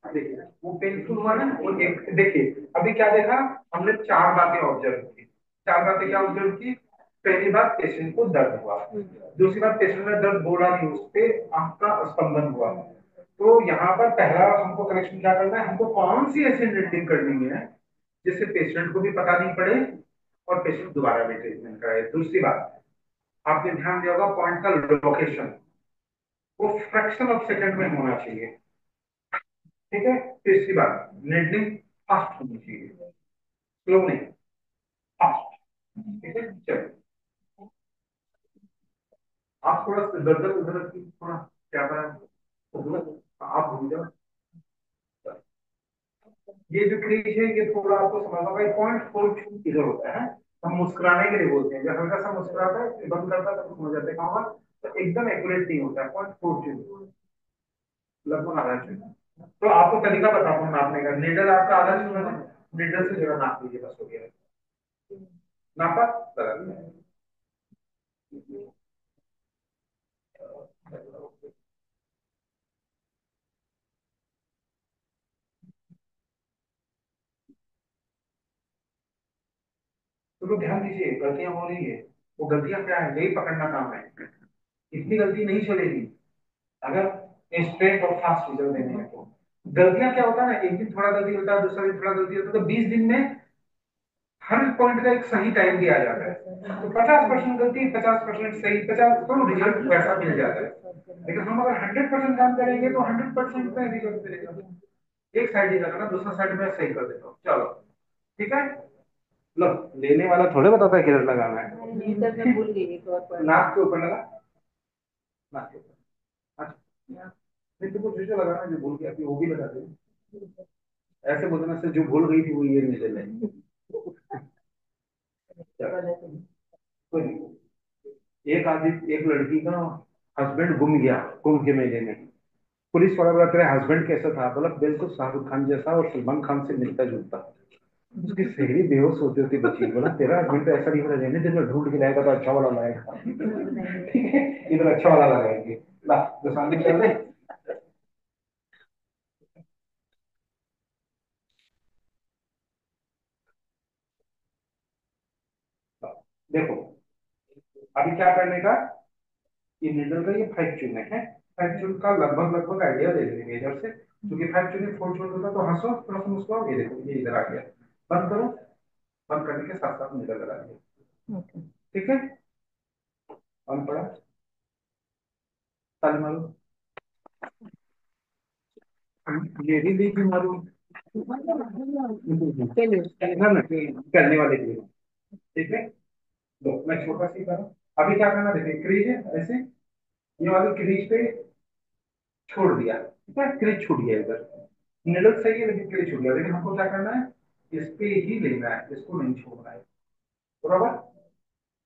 देखिए वो पेनफुल हुआ ना, वो देखिए अभी क्या देखा हमने, चार बातें ऑब्जर्व की। चार बातें क्या ऑब्जर्व की? पहली बात, पेशेंट को दर्द हुआ। दूसरी बात, पेशेंट ने दर्द बोला नहीं, उस पे आंख का स्पंदन हुआ। तो यहाँ पर पहला हमको कनेक्शन क्या करना है, हमको कौन सी ऐसी रीडिंग करनी है जिससे पेशेंट को भी पता नहीं पड़े और पेशेंट दोबारा भी ट्रीटमेंट कराए। दूसरी बात, आपने ध्यान दिया होगा पॉइंट का लोकेशन, वो फ्रैक्शन ऑफ सेकंड में होना चाहिए। ठीक है, तीसरी बात, नेडलिंग फास्ट होनी चाहिए, स्लो नहीं, फास्ट। ठीक है, चलो आप थोड़ा दर्द उधर की थोड़ा क्या था, आप भूल जाओ। ये जो क्रीज है ये थोड़ा आपको समझना होगा, पॉइंट फोर इधर होता है। हम मुस्कुराने के लिए बोलते हैं, जब हल्का सा मुस्कुराता है बंद करता है तो समझ जाते हैं कहाँ पर। तो एकदम एक्यूरेट नहीं होता है, पॉइंट फोर लगभग आधा चाहिए। तो आपको तरीका बताता हूँ नापने का। नीडल आपका आधा चुना है, नीडल से जरा नाप लीजिए, बस हो गया। नापा, लगा दिया। तो लोग ध्यान दीजिए, गलतियां हो रही है। वो गलतियां क्या है, यही पकड़ना काम है। इतनी गलती नहीं चलेगी अगर स्ट्रेट और फास्ट रिजल्ट देने हैं तो। गलतियां क्या होता है ना, एक दिन थोड़ा गलती होता है, दूसरा दिन थोड़ा गलती होता है, तो 20 दिन में हर पॉइंट का एक सही टाइम दिया जाता है। तो 50% गलती, 50% सही, 50 तो रिजल्ट वैसा मिल जाता है। लेकिन हम अगर 100% काम करेंगे तो 100% में रिजल्ट मिलेगा। एक साइड ही लगाना, दूसरा साइड में सही कर देता हूँ, चलो ठीक है। लो, लेने वाला थोड़े बताता है किधर लगाना है। मैं भूल गई नाक के ऊपर लगा, नाक के ऊपर। अच्छा, नहीं तुमको जो जो लगाना है, जो भूल गया थी वो भी लगा दे। ऐसे बोलने से जो भूल गई थी वो ये नहीं चले। कोई नहीं। एक लड़की का हस्बैंड गुम गया कुंभ के मेले में। पुलिस वाला बोला तेरा हस्बैंड कैसा था, बोला बिल्कुल शाहरुख खान जैसा और सलमान खान से मिलता जुलता। उसकी सहेली बेहोश होती होती बची, बोला तेरा हस्बैंड तो ऐसा नहीं, बोला रहने दे, मैं ढूंढ के लाएगा तो अच्छा वाला लाएगा। ठीक है, इधर अच्छा वाला लगाएंगे। ला दुकान चल रहे। देखो अभी क्या करने का, ये निडल का ये 5 चुन है। 5 चुन का लगभग लगभग आइडिया दे देंगे इधर से, क्योंकि 5 चुन 4 चुन होता तो हंसो थोड़ा सा मुस्कुराओ, ये देखो ये इधर आ गया। बंद करो, बंद करने के साथ साथ निडल लगा दिया। ठीक है, ऑन पड़ा, ताली मारो। ये भी देखी मारो, ना ना करने वाले के लिए। ठीक है, लो मैं छोटा सी करूँ। अभी क्या करना, देखिए क्रीज है ऐसे, ये वाली क्रीज पे छोड़ दिया, ठीक है, क्रीज छूट गया इधर। निडल सही है लेकिन क्रीज छूट गया, लेकिन हमको क्या करना है, इस पे ही लेना है, इसको नहीं छोड़ना है। बराबर,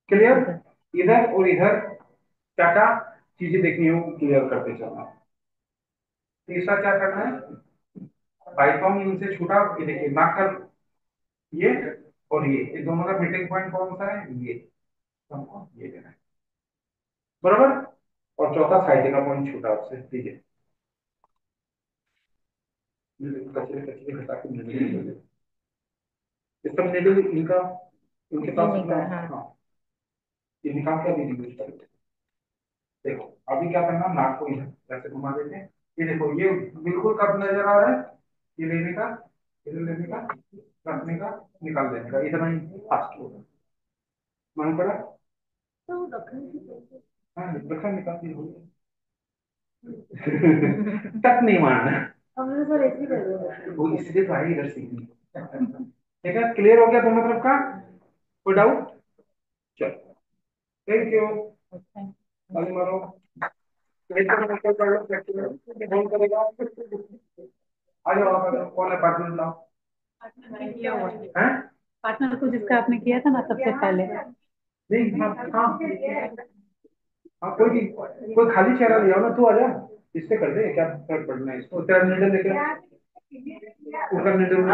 क्लियर। इधर और इधर क्या क्या चीजें देखनी हो क्लियर करते चलना। तीसरा क्या करना है, बाइकॉम इनसे छूटा, ये देखिए नाक का ये और ये दोनों का मीटिंग पॉइंट कौन सा है, ये हमको ये देना है, बराबर। और चौथा साइड का पॉइंट छूटा आपसे, ठीक है। कचरे कचरे हटा के मिडिल, इसका मिडिल इनका, इनके ये पास नहीं अपना, करा हाँ। हाँ, ये निकाल के अभी यूज करेंगे। देखो अभी क्या करना, नाक को इधर ऐसे घुमा देते हैं, ये देखो ये बिल्कुल कब नजर आ रहा है, ये लेने का, इधर लेने का, रखने का, निकाल देने का, इतना ही फास्ट होगा। मान पड़ा, तो दखन की हाँ रखा, निकाल दी होगी। तक नहीं मानना, हमने सर ऐसे ही कर दिया। वो इसलिए तो आई इधर सीखनी। ठीक है, क्लियर हो गया दोनों तरफ का, कोई डाउट? चलो, थैंक यू, ताली मारो। एक तो मैं कर लो, प्रैक्टिस फोन करेगा, आ जाओ आप, आ जाओ, कौन है पार्टनर लाओ, किया हुआ हैं? पार्टनर को जिसका आपने किया था ना सबसे पहले। नहीं, हाँ हाँ हाँ, कोई नहीं, कोई खाली चेहरा ले आओ ना, तू आ जा, इससे कर दे, क्या फर्क पड़ना है इसको, तेरा नीडल लेके ऊपर, नीडल में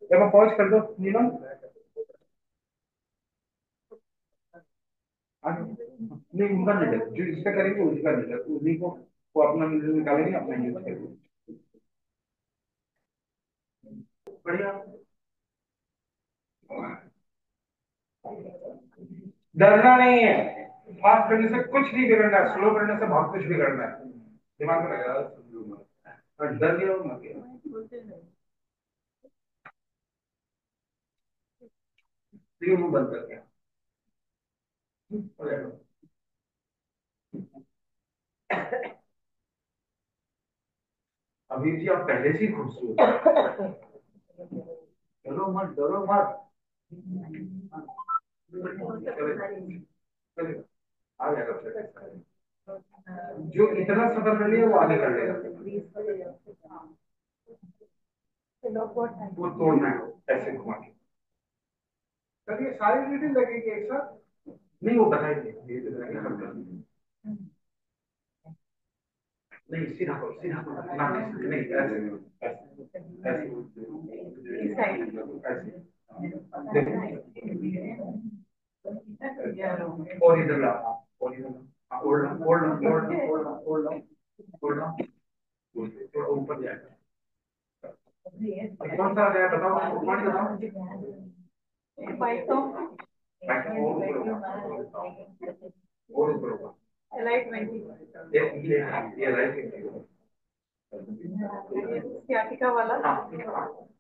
एक बार पॉज कर दो नीलम, नहीं उनका नीडल जो इसका करेंगे उसका नीडल, उन्हीं को वो अपना नीडल निकालेंगे, अपना यूज करेंगे, बढ़िया। डरना नहीं है, फास्ट करने से कुछ नहीं बिगड़ना है, स्लो करने से बहुत कुछ बिगड़ना है, दिमाग में लगा, डर गया हो मत गया, ठीक है, मुंह बंद कर दिया, हो जाएगा। अभी जी आप पहले से ही खूबसूरत हैं। डरो मत, डरो मत, चलेगा, आ जाएगा फिर। जो इतना सफर कर लिया वो आगे कर लेगा, वो तोड़ना है ऐसे घुमा के। सर ये सारी चीजें लगेगी एक साथ, नहीं वो बताएंगे, ये तो बताएंगे सब कर। नहीं सीधा करो, सीधा करो ना, नहीं ऐसे ऐसे ऐसे और इधर ला, और इधर ला, hold hold hold hold hold hold, थोड़ा ऊपर जाएगा, कौन सा आ गया बताओ, कौन बताओ, बाइक तो बैक और ऊपर, और ऊपर होगा, लाइट 20 ये राइट, सियाटिका वाला।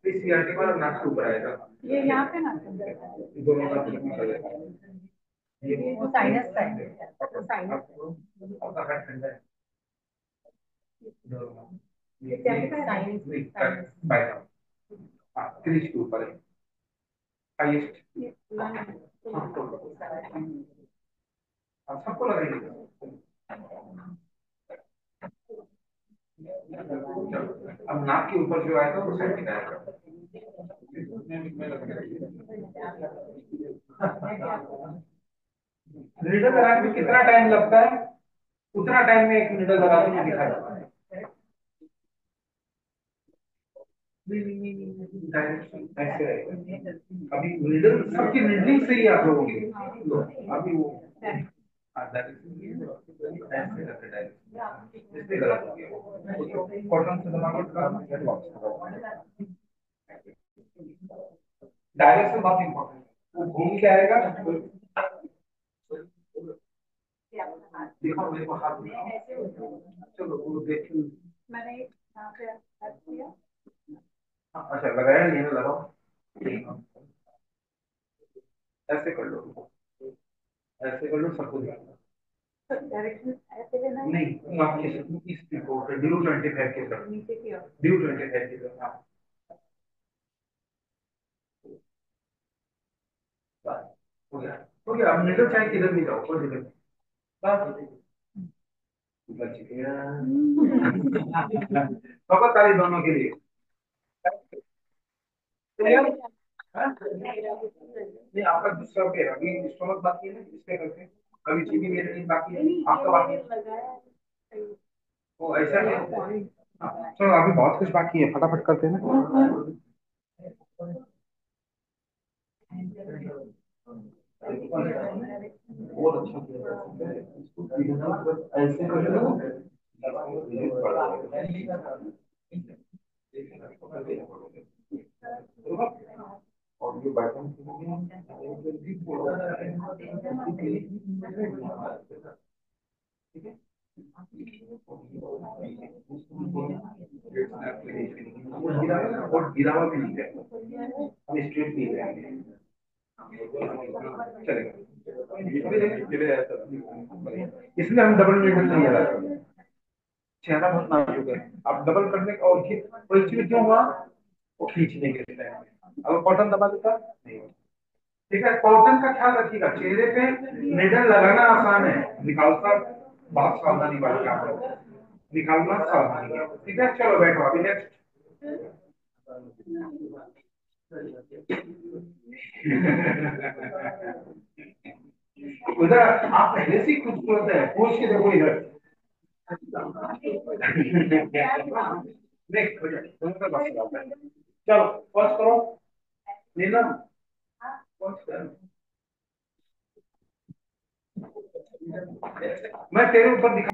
इस सीआरटी वाला नाक के ऊपर आएगा, ये यहाँ पे ना दोनों का कर लेगा, ये वो साइनस का है, वो साइनस आपका हाथ ठंडा है, ये सियाटिका साइनस साइनस बाय, हाँ क्रीज के ऊपर है, हाईएस्ट, सबको लगाएंगे, अब नाक के ऊपर जो आएगा वो साइड का आएगा, नीडल लगाने में कितना टाइम लगता है, उतना टाइम में एक नीडल लगा के मैं दिखा देता हूँ। नहीं, डायरेक्शन ऐसे रहेगा, अभी नीडल सबकी नीडलिंग से ही आप लोगों की, लो, अभी वो ऐसे करके डायरेक्शन इसलिए गलत हो गया वो, कॉटन से दबा कर डायरेक्शन बहुत इंपॉर्टेंट है, वो घूम के आएगा, देखो मेरे को हाथ दिखाओ, चलो वो देख, मैंने यहाँ पे किया। अच्छा लगाया नहीं है, लगाओ, ऐसे कर लो, ऐसे कर लो, सबको दिखाना, डायरेक्शन ऐसे लेना है नहीं आप इस को ड्यू 25 के तरफ, नीचे की ओर। ड्यू 25 की तरफ, हाँ बस, हो गया, हो गया, अब निकल चाहे किधर भी जाओ कोई दिक्कत नहीं, बस बच गया। बहुत ताली दोनों के लिए, क्लियर? नहीं आपका दूसरा पे है, अभी स्टोमक बाकी है ना, इसके करके अभी चीनी मेरे बाकी है, आपका बाकी है, वो ऐसा है, हाँ, चलो अभी बहुत कुछ बाकी है, फटाफट करते हैं ना, बहुत अच्छा किया जा सकता है इसको बस ऐसे कर लो। और ये बटन और गिरा हुआ भी नहीं है, हम स्ट्रेट नहीं रहेंगे, चलेगा इसलिए हम डबल मीटर नहीं लगाते। चेहरा बहुत नाजुक है, आप डबल करने का और एक्चुअली क्यों हुआ, वो खींचने के लिए अगर कॉटन दबा देता नहीं। ठीक है, कॉटन का ख्याल रखिएगा, चेहरे पे निडल लगाना आसान है, निकालता बहुत सावधानी वाला काम है, निकालना सावधानी है। ठीक है, चलो बैठो अभी नेक्स्ट। उधर आप पहले से ही खूबसूरत है, पूछ के देखो इधर। नेक्स्ट हो जाए चलो फर्स्ट करो नीलम, फर्स्ट करो। मैं तेरे ऊपर दिखा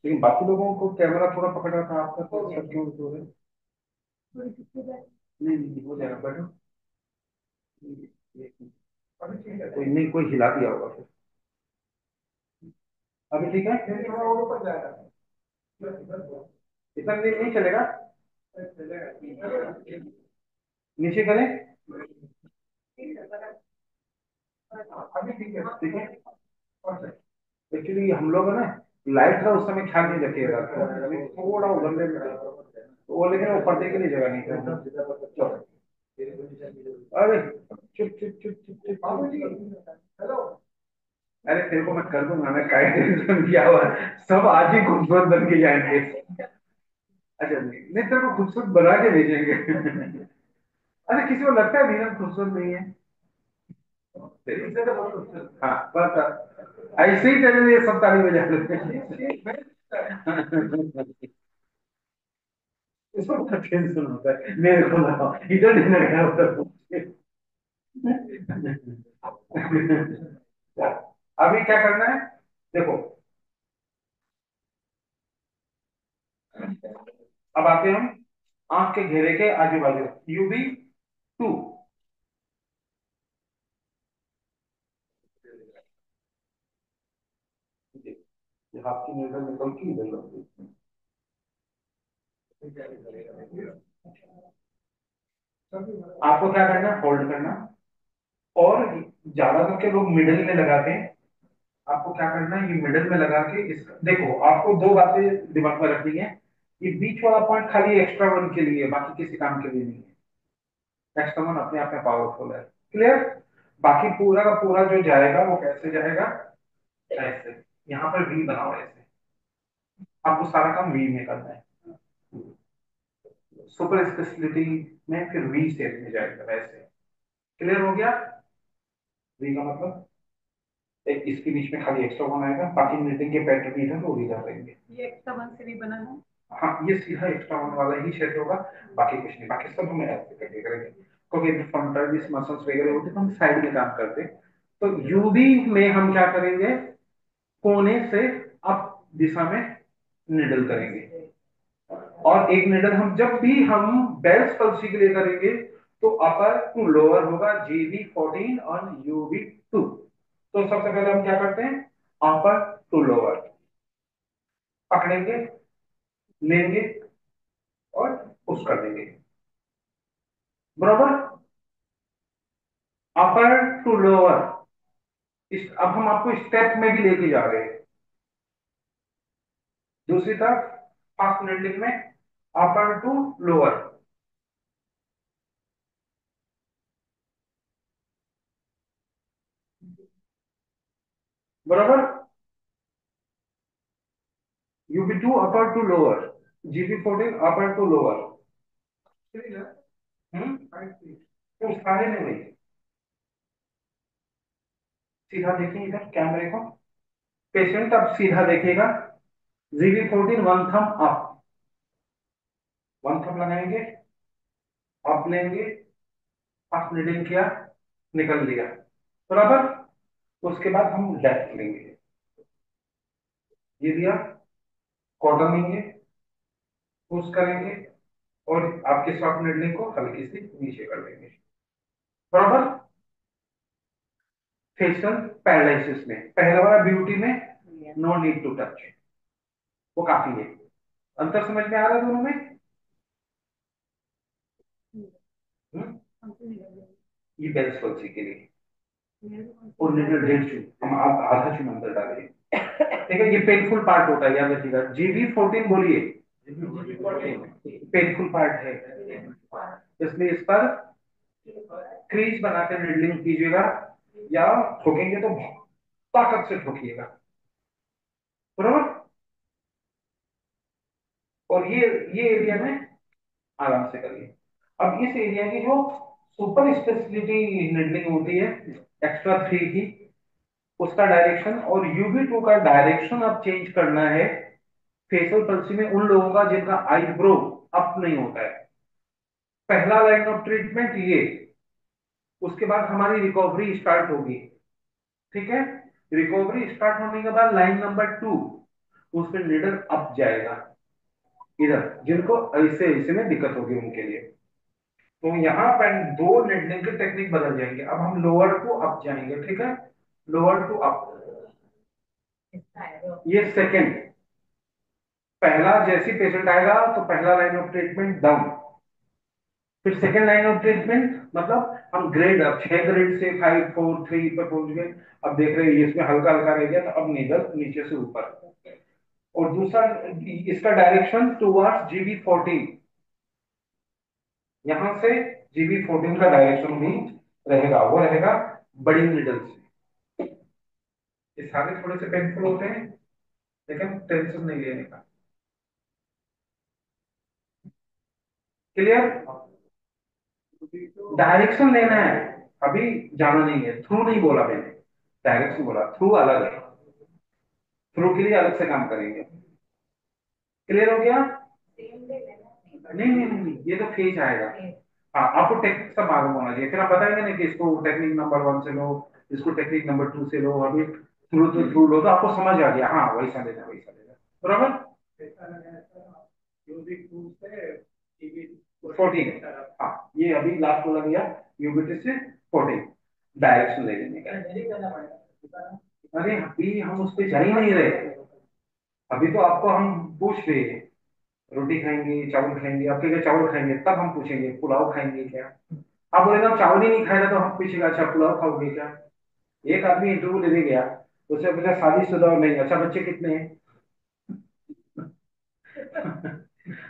लेकिन बाकी लोगों को कैमरा थोड़ा पकड़ा था, आपका तो सब क्यों तो है। नहीं नहीं हो जाएगा, बैठो। अभी ठीक है, कोई नहीं, कोई हिला दिया होगा फिर। अभी ठीक है, थोड़ा और ऊपर जाएगा, इतना देर नहीं चलेगा, नीचे करें। अभी ठीक है, ठीक है। एक्चुअली हम लोग है ना, लाइट का उस समय ख्याल नहीं रखिएगा, तो अभी थोड़ा उधर ले वो, लेकिन वो पर्दे के लिए जगह नहीं है। अरे चुप चुप चुप चुप चुप। हेलो, अरे तेरे को मैं कर दूंगा, मैं काय टेंशन किया हुआ है? सब आज ही खूबसूरत बन के जाएंगे। अच्छा नहीं नहीं, तेरे को खूबसूरत बना के भेजेंगे। अरे किसी को लगता है नीरज खूबसूरत नहीं है, तेरी से तो बहुत खूबसूरत। हाँ बस ऐसे ही तेरे लिए सब ताली बजा लेते हैं। इसमें बड़ा टेंशन होता है मेरे को, लगाओ इधर नहीं लगाया उधर। अभी क्या करना है, देखो अब आते हैं हम आंख के घेरे के आजू बाजू, UV2। ये आपकी नजर निकल की इधर, आपको क्या करना है, होल्ड करना। और ज्यादातर के लोग मिडिल में लगाते हैं, आपको क्या करना है, ये मिडिल में लगा के इस, देखो आपको दो बातें दिमाग में रखनी है। ये बीच वाला पॉइंट खाली एक्स्ट्रा वन के लिए है, बाकी किसी काम के लिए नहीं है। एक्स्ट्रा वन अपने आप में पावरफुल है, क्लियर। बाकी पूरा का पूरा जो जाएगा वो कैसे जाएगा, ऐसे यहाँ पर वी बनाओ ऐसे, आपको सारा काम वी में करना है। सुपर स्पेशलिटी में फिर वी शेप में जाएगा वैसे, क्लियर हो गया। वी का मतलब एक इसके बीच में खाली एक्स्ट्रा वन आएगा, बाकी मीटिंग के पैटर्न इधर और इधर रहेंगे। ये एक्स्ट्रा वन से नहीं बना है, हाँ ये सीधा एक्स्ट्रा वन वाला ही शेप होगा, बाकी कुछ नहीं, बाकी सब हम ऐसे करके करेंगे, क्योंकि फ्रंटल मसल्स वगैरह होते तो हम साइड में काम करते। तो यूवी में हम क्या करेंगे, कोने से अप दिशा में निडल करेंगे। और एक निडल हम जब भी हम बेल्स पल्सी के लिए करेंगे, तो अपर टू लोअर होगा, JV14 और UV2। तो सबसे पहले हम क्या करते हैं, अपर टू लोअर पकड़ेंगे, लेंगे और पुश कर देंगे, बराबर। अपर टू लोअर, अब हम आपको स्टेप में भी लेके जा रहे हैं। दूसरी तरफ फास्ट निडलिंग में अपर टू लोअर, बराबर। UV2 upper two lower, JV14 upper two lower. तो सारे में वही, सीधा देखिए इधर कैमरे को, पेशेंट अब सीधा देखेगा, JV14 वन थम अप, वन थम हम लगाएंगे, अप लेंगे, अप नीडिंग किया, निकल लिया, बराबर। उसके बाद हम लेफ्ट लेंगे, ये दिया, कॉटन लेंगे, पुश करेंगे, और आपके सॉफ्ट नीडलिंग को हल्की सी नीचे कर देंगे, बराबर। फेशियल पैरालिसिस में, पहला वाला ब्यूटी में नो नीड टू टच, वो काफी है। अंतर समझ में आ रहा है दोनों में? हम्म? ये बेल्स पॉलिसी के लिए, और निडल 1.5 हम आधा चून अंदर डालेंगे, ठीक है। ये पेनफुल पार्ट होता है, याद रखिएगा। GV14 बोलिए, पेनफुल पार्ट है, इसलिए इस पर क्रीज बनाकर निडलिंग कीजिएगा, या ठोकेंगे तो ताकत से ठोकिएगा, बराबर। और ये एरिया में आराम से करिए। अब इस एरिया की जो सुपर स्पेशलिटी निडलिंग होती है एक्स्ट्रा 3 की, उसका डायरेक्शन और UV2 का डायरेक्शन आप चेंज करना है फेशियल पल्सी में उन लोगों का जिनका आईब्रो अप नहीं होता है। पहला लाइन ऑफ ट्रीटमेंट ये, उसके बाद हमारी रिकवरी स्टार्ट होगी, ठीक है। रिकवरी स्टार्ट होने के बाद लाइन नंबर 2, उसमें निडल अप जाएगा इधर, जिनको ऐसे ऐसे में दिक्कत होगी उनके लिए। तो यहाँ पर दो निडलिंग की टेक्निक बदल जाएंगे। अब हम लोअर टू अप जाएंगे, ठीक है, लोअर टू अप, ये सेकंड। पहला जैसी पेशेंट आएगा तो पहला लाइन ऑफ ट्रीटमेंट डाउन, फिर सेकंड लाइन ऑफ ट्रीटमेंट, मतलब हम ग्रेड, अब 6 ग्रेड से 5 4 3 पर पहुंच गए। अब देख रहे हैं इसमें हल्का हल्का रह गया, तो अब नीडल नीचे से ऊपर। और दूसरा, इसका डायरेक्शन टुवर्ड्स GV14, यहां से GV14 का डायरेक्शन भी रहेगा, वो रहेगा बड़ी नीडल से। ये सारे थोड़े से पेनफुल होते हैं, लेकिन टेंशन नहीं लेने का। क्लियर? डायरेक्शन लेना है, अभी जाना नहीं है। थ्रू नहीं बोला मैंने, डायरेक्शन बोला, थ्रू अलग है, थ्रू के लिए अलग से काम करेंगे। क्लियर हो गया? नहीं नहीं नहीं, ये तो फेज आएगा। हाँ, आपको टेक्निक सब मालूम होना चाहिए, फिर आप बताएंगे ना कि इसको टेक्निक नंबर 1 से लो, इसको टेक्निक नंबर 2 से लो, अभी थ्रू तो थ्रू लो, तो आपको समझ आ गया, हाँ वैसा लेना वैसा लेना, बराबर। 14, हाँ ये अभी लास्ट बोला गया, यूबिटी से 14 डायरेक्शन ले लेने का। अरे अभी हम उस पर जा ही नहीं रहे, अभी तो आपको हम पूछ रहे हैं रोटी खाएंगे चावल खाएंगे, आप कहेंगे चावल खाएंगे, तब हम पूछेंगे पुलाव खाएंगे क्या। आप बोलेगा हम चावल ही नहीं खाएगा, तो हम पूछेगा अच्छा पुलाव खाओगे क्या। एक आदमी इंटरव्यू देने गया, उससे पूछा शादीशुदा और नहीं, अच्छा बच्चे कितने हैं।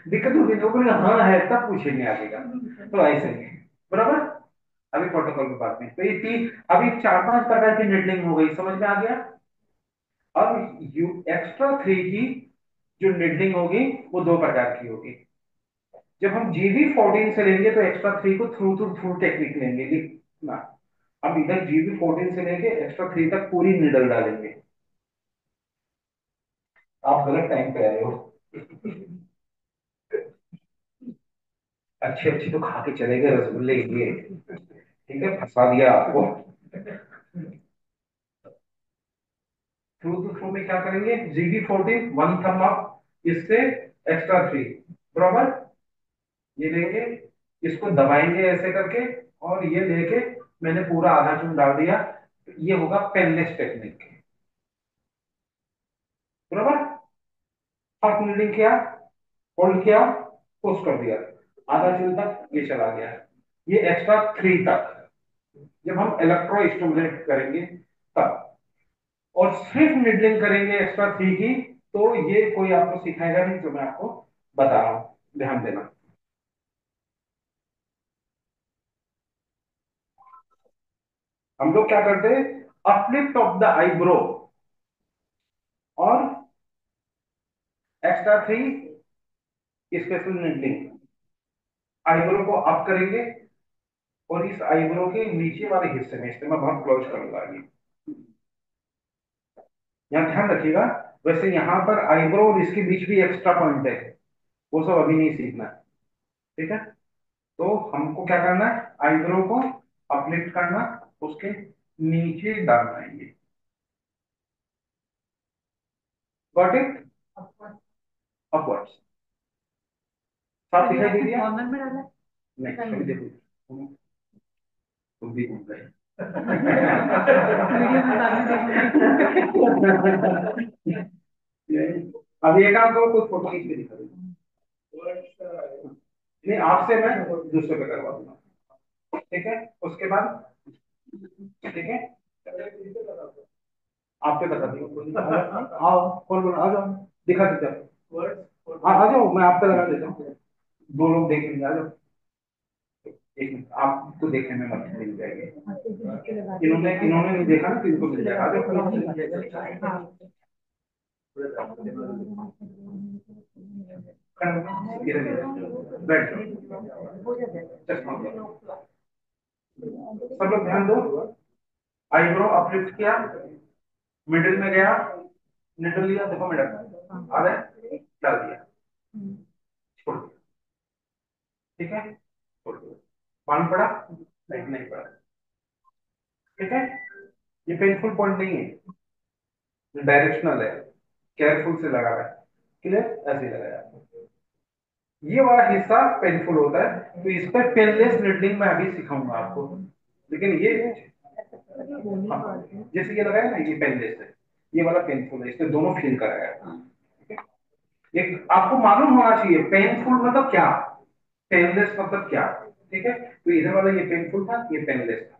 दिक्कत होगी, वो बोलेगा हाँ है, तब पूछेंगे आगे का। तो ऐसे ही, बराबर। अभी प्रोटोकॉल की बात नहीं, तो ये तीन, अभी 4 5 प्रकार की निडलिंग हो गई, समझ में आ गया। अब यू एक्स्ट्रा 3 की जो निडलिंग होगी वो 2 प्रकार की होगी। जब हम GV14 से लेंगे तो एक्स्ट्रा 3 को थ्रू टू थ्रू टेक्निक लेंगे, ना अब इधर GV14 से लेके एक्स्ट्रा 3 तक पूरी निडल डालेंगे। आप गलत टाइम पे आए हो। अच्छे अच्छे तो खा के चले गए रसगुल्ले ये, ठीक है, फंसा दिया आपको। थ्रू टू थ्रू में क्या करेंगे, GV14 1 थंब अप, इससे एक्स्ट्रा 3, बराबर। ये लेंगे, इसको दबाएंगे ऐसे करके, और ये लेके मैंने पूरा आधा चून डाल दिया, ये होगा पेनलेस टेक्निक, बराबर। फर्स्ट नीडिंग किया, होल्ड किया, पुश कर दिया, आधा चून तक ये चला गया। ये एक्स्ट्रा 3 तक जब हम इलेक्ट्रो स्टिमुलेट करेंगे तब, और सिर्फ निडलिंग करेंगे एक्स्ट्रा 3 की, तो ये कोई आपको सिखाएगा नहीं, जो मैं आपको बता रहा हूं, ध्यान देना। हम लोग क्या करते हैं, अपलिफ्ट ऑफ द आईब्रो और एक्स्ट्रा 3 स्पेशल निडलिंग, आईब्रो को अप करेंगे, और इस आईब्रो के नीचे वाले हिस्से में, इसमें मैं बहुत क्लोज करूंगा ये, यहाँ ध्यान रखिएगा। वैसे यहाँ पर आईब्रो और इसके बीच भी एक्स्ट्रा पॉइंट है, वो सब अभी नहीं सीखना है, ठीक है, तो हमको क्या करना है, आईब्रो को अपलिफ्ट करना, उसके नीचे डालना है ये। Got it? अपवर्ड्स। साफ दिखाई दे दिया? कॉर्नर में डाला है। नहीं, अभी देखो, तुम भी घूम गए। वीडियो में बाद में देखूंगी। अभी एक काम करो, कुछ फोटो खींच के दिखा दो। नहीं, आपसे मैं दूसरे पे करवा दूंगा, ठीक है, उसके बाद, ठीक है, आप पे बता दियो। आओ, कौन बोल, आ जाओ, दिखा देते हैं। हाँ, आ जाओ, मैं आप पे लगा देता हूँ, दो लोग देख लेंगे, आ जाओ। एक मिनट, आपको देखने में मत मिल जाएगी, इन्होंने इन्होंने नहीं देखा ना, तो इनको मिल जाएगा, आ जाओ। बैठ जाओ, सब लोग ध्यान दो। आईब्रो अपलिफ्ट किया, मिडिल में गया, निडल लिया, देखो मिडल आ रहा है, डाल दिया, छोड़ दिया, ठीक है, छोड़ दिया, मालूम पड़ा? नहीं, नहीं पड़ा, ठीक है, ये पेनफुल पॉइंट नहीं है, डायरेक्शनल है, केयरफुल से लगा रहा है, क्लियर, ऐसे ही लगाया। ये वाला हिस्सा पेनफुल होता है, तो इस पर पेनलेस निडलिंग मैं अभी सिखाऊंगा आपको, लेकिन ये, हाँ, जैसे ये लगाया ना, ये पेनलेस है, ये वाला पेनफुल है, इसने दोनों फील कराया है, ठीक है, एक आपको मालूम होना चाहिए पेनफुल मतलब क्या, पेनलेस मतलब क्या, ठीक है, तो इधर वाला ये पेनफुल था, ये पेनलेस था।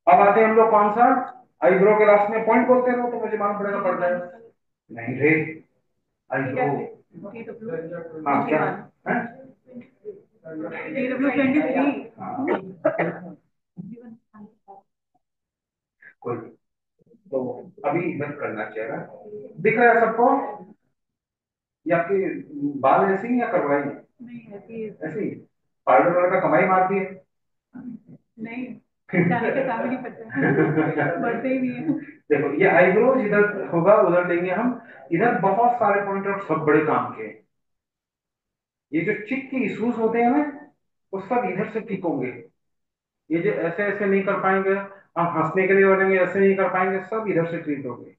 अब आते हैं हम लोग कौन सा, आईब्रो के लास्ट में पॉइंट बोलते हैं, तो मुझे मालूम पड़ेगा, पड़ जाएगा, नहीं रे, आईब्रो, हाँ क्या है, कोई, तो अभी इधर करना चाहिए, दिख रहा है सबको, ये आपके बाल ऐसे ही या करवाई? नहीं, ऐसे ही पाउडर वाला का कमाई मार दी है। नहीं, जाने का काम ही नहीं पड़ता, बढ़ते ही नहीं है। देखो, ये आईब्रो जिधर होगा उधर देंगे हम, इधर बहुत सारे पॉइंट और सब बड़े काम के, ये जो चिक के इश्यूज होते हैं ना, वो सब इधर से ठीक होंगे, ये जो ऐसे ऐसे नहीं कर पाएंगे, हम हंसने के लिए बनेंगे, ऐसे नहीं कर पाएंगे, सब इधर से ट्रीट होंगे,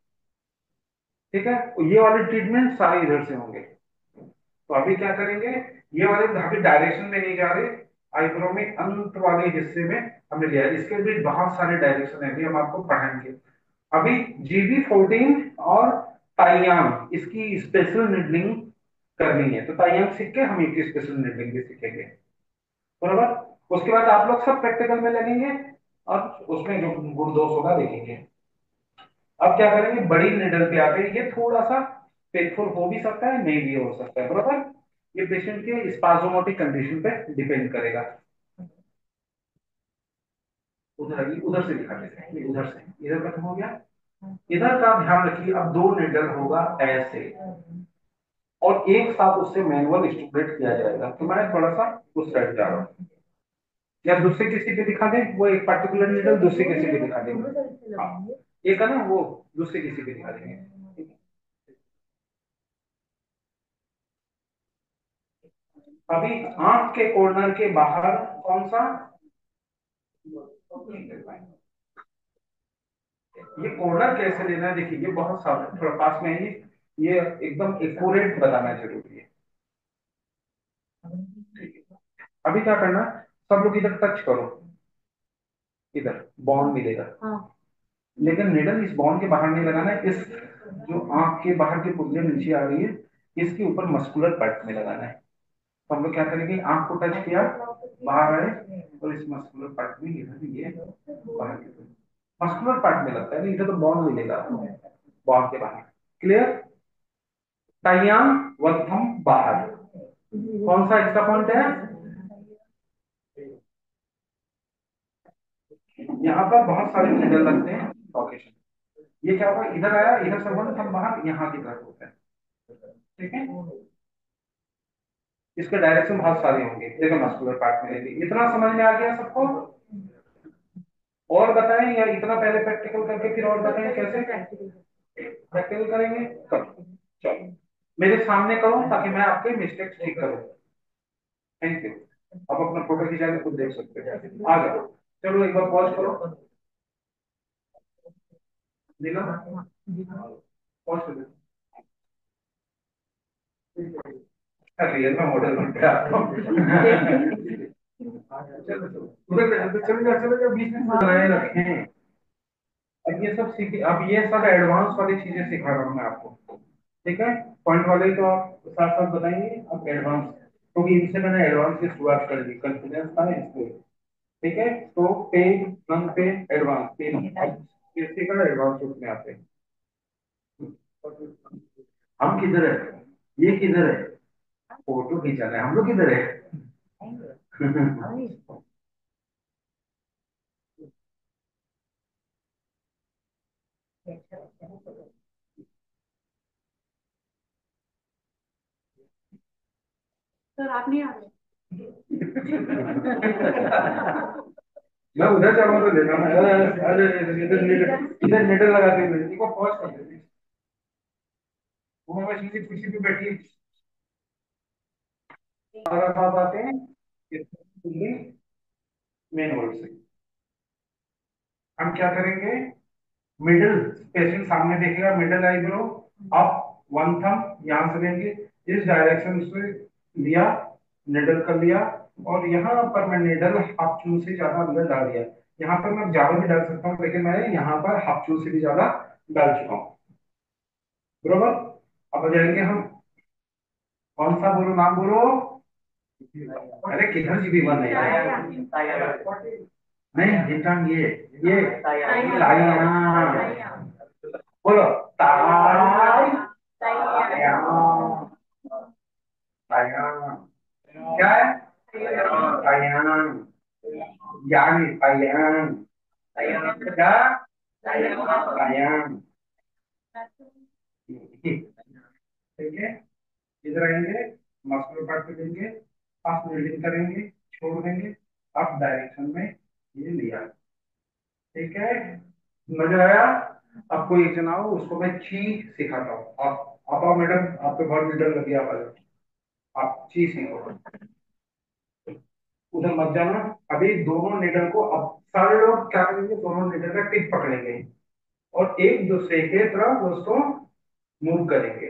ठीक है, तो ये वाले ट्रीटमेंट सारे इधर से होंगे। तो अभी क्या करेंगे, ये वाले अभी डायरेक्शन में नहीं जा रहे, आईब्रो में अंत वाले हिस्से में हमने लिया है, इसके भी बहुत सारे डायरेक्शन है, अभी हम आपको पढ़ाएंगे। अभी GB14 और ताइयांग, इसकी स्पेशल निडलिंग करनी है, तो ताइयांग सीख के हम एक स्पेशल निडलिंग भी सीखेंगे, बराबर, उसके बाद आप लोग सब प्रैक्टिकल में लगेंगे, और उसमें जो गुण दोष होगा देखेंगे। अब क्या करेंगे, बड़ी निडल पे आते हैं, ये थोड़ा सा पेनफुल हो भी सकता है, नहीं भी हो सकता है, बराबर, ये पेशेंट के स्पाजोमोटिक कंडीशन पे डिपेंड करेगा। उधर उधर से दिखा देते हैं, उधर से, इधर खत्म हो गया, इधर का ध्यान रखिए, अब दो निडल होगा ऐसे, और एक साथ उससे मैनुअल स्टूडेंट किया जाएगा, तो मैं थोड़ा सा उस साइड जा रहा हूँ, या दूसरे किसी पे दिखा दें, वो एक पर्टिकुलर निडल दूसरे किसी पे दिखा देंगे, हाँ, एक है ना वो, दूसरे किसी पे दिखा देंगे, ठीक है? अभी आंख के कॉर्नर के बाहर कौन सा, ये कॉर्नर कैसे लेना है, देखिए ये बहुत साफ थोड़ा पास में है, ये एकदम एक्यूरेट बताना जरूरी है, ठीक है? अभी क्या करना, सब लोग इधर टच करो, इधर बॉन्ड मिलेगा, हाँ, लेकिन निडल इस बॉन्ड के बाहर नहीं लगाना है, इस जो आंख के बाहर की पुतली नीचे आ रही है, इसके ऊपर मस्कुलर पार्ट में लगाना है, तो हम लोग क्या करेंगे, आंख को टच किया, बाहर आए, और इस मस्कुलर पार्ट में इधर ये बाहर की मस्कुलर पार्ट में लगता है, नहीं इधर तो बॉन्ड मिलेगा आपको, बॉन्ड के बाहर, क्लियर, टाइयाम वर्थम बाहर, कौन सा इसका पॉइंट है, यहाँ पर बहुत सारे निडल लगते हैं लोकेशन, ये क्या होगा, इधर आया, इधर से वर्थम बाहर, यहाँ की तरफ होता है, ठीक है, इसके डायरेक्शन बहुत सारे होंगे, देखो मस्कुलर पार्ट में लेंगे, इतना समझ में आ गया सबको, और बताएं या इतना पहले प्रैक्टिकल करके फिर और बताएं कैसे प्रैक्टिकल करेंगे, चलो, मेरे सामने करो ताकि मैं आपके मिस्टेक्स ठीक करूँ। Thank you. आप अपना फोटो खिंचा के खुद देख सकते हैं। आ जाओ। चलो एक बार पॉज करो। नीलम पॉज कर दो। रियल में मॉडल बन गया। चलो चलो उधर चलो जाओ बीच में बनाए रखें। अब ये सब सीखे, अब ये सब एडवांस वाली चीजें सिखा रहा हूँ मैं आपको। ठीक है। पॉइंट वाले तो आप साथ साथ बताएंगे, अब एडवांस, क्योंकि इनसे मैंने एडवांस की शुरुआत कर दी, कॉन्फिडेंस था इसलिए। ठीक है। तो पे, नन पे, एडवांस पे, अब बेसिकल एडवांस उसमें आते हैं। हम किधर है, ये किधर है, फोटो खींचाना है, हम लोग किधर है। सर आप नहीं आ रहे। मैं उधर चलूँ तो देखा मैं, अरे इधर निडल, इधर निडल लगाते हुए इनको पॉज कर देते। वो मशीन की कुर्सी पे बैठी और अब आप आते हैं मेन वर्ड से। हम क्या करेंगे, मिडिल स्पेसिंग सामने देखेगा, middle eyebrow up, one thumb यहां से लेंगे, इस डायरेक्शन से लिया, निडल कर लिया, और यहाँ पर मैं निडल हाफ चून से ज्यादा अंदर डाल दिया। यहाँ पर मैं ज्यादा भी डाल सकता हूँ, लेकिन मैं यहाँ पर हाफ चून से भी ज्यादा डाल चुका हूँ। बरोबर। अब आ जाएंगे हम, कौन सा बोलो, नाम बोलो। अरे किधर जी भी बन नहीं नहीं हिटन ये ताया, बोलो ताया, ताया, ताया, क्या है ताया, यानी ताया, क्या ताया। ठीक है। इधर आएंगे, मस्कुलर पार्ट पे देंगे, आप बिल्डिंग करेंगे, छोड़ देंगे, अब डायरेक्शन में ये लिया। ठीक है। नजर आया। आपको एक जनाओ उसको मैं ची सिखाता हूँ। आप आओ मैडम, आप पे बहुत मीटर लग गया, आप ची सीखो। उधर मत जाना। अभी दोनों निडल को, अब सारे लोग क्या करेंगे, दोनों निडल का टिप पकड़ेंगे और एक दूसरे के तरफ दोस्तों मूव करेंगे।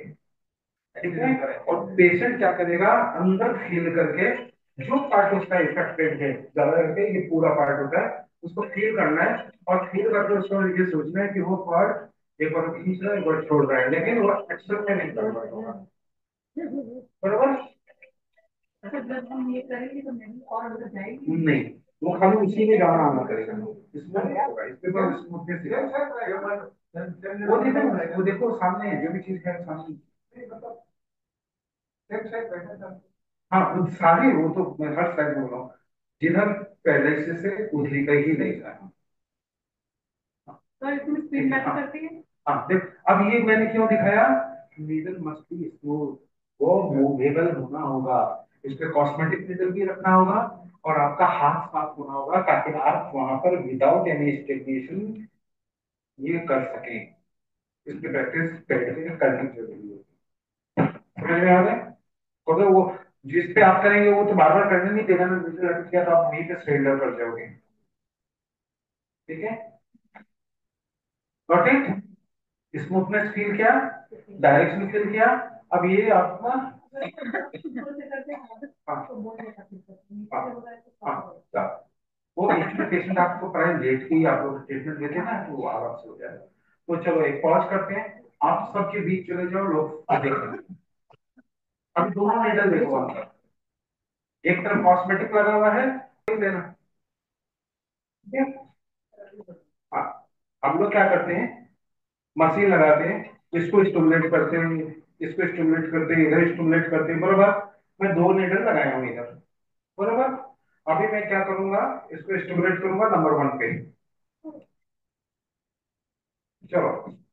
ठीक है। और पेशेंट क्या करेगा, अंदर फील करके जो पार्ट उसका इफेक्टेड है, ज्यादा करके ये पूरा पार्ट होता है, उसको फील करना है। और फील करके उसको ये सोचना है कि वो पार्ट एक बार खींच रहा है, एक बार छोड़ रहा है, लेकिन वो एक्शन में नहीं कर रहा होगा। बरोबर। जब हम ये करेंगे तो नहीं और अंदर जाएगी नहीं, वो खाली उसी में जाना आना करेगा, इसमें नहीं होगा। इस पे बस स्मूथनेस दिखाओ। वो देखो, वो देखो सामने है, जो भी चीज है सामने। हाँ वो सारी, वो तो मैं हर साइड बोल रहा हूँ, जिधर पहले से उधरी का ही नहीं जाना। तो इसमें स्पीड मैच करती है। हाँ देख, अब ये मैंने क्यों दिखाया, नीडल मस्ट बी स्मूथ, वो मूवेबल होना होगा, इस पे कॉस्मेटिक नीडल भी रखना होगा, और आपका हाथ साफ होना होगा ताकि आप वहां पर विदाउट एनी स्टेग्नेशन ये कर सकें। इसकी प्रैक्टिस पहले करनी जरूरी है। समझ में आ रहा है। क्योंकि वो जिस पे आप करेंगे वो तो बार बार करने नहीं देगा ना, दूसरे लड़के किया तो आप वहीं पे सरेंडर कर जाओगे। ठीक है। Got it. स्मूथनेस फील किया, डायरेक्शन फील किया। अब ये आपका हाँ हाँ हाँ हाँ। वो एक्चुअली पेशेंट आपको प्राय लेट के ही आप लोग ट्रीटमेंट देते हैं ना, तो वो आराम से हो जाएगा। तो चलो एक पॉज करते हैं, आप सबके बीच चले जाओ, लोग देखें। अभी दोनों नीडल देखो आप, एक तरफ कॉस्मेटिक लगा हुआ है, लेना। ठीक है। हाँ। हम लोग क्या करते हैं, मशीन लगाते हैं, इसको स्टिमुलेट करते हैं, इसको स्टिमुलेट करते हैं, इधर स्टिमुलेट करते हैं। बरोबर। मैं दो नीडल लगाया हूँ इधर। बरोबर। अभी मैं क्या करूंगा, इसको स्टिमुलेट करूंगा नंबर वन पे। चलो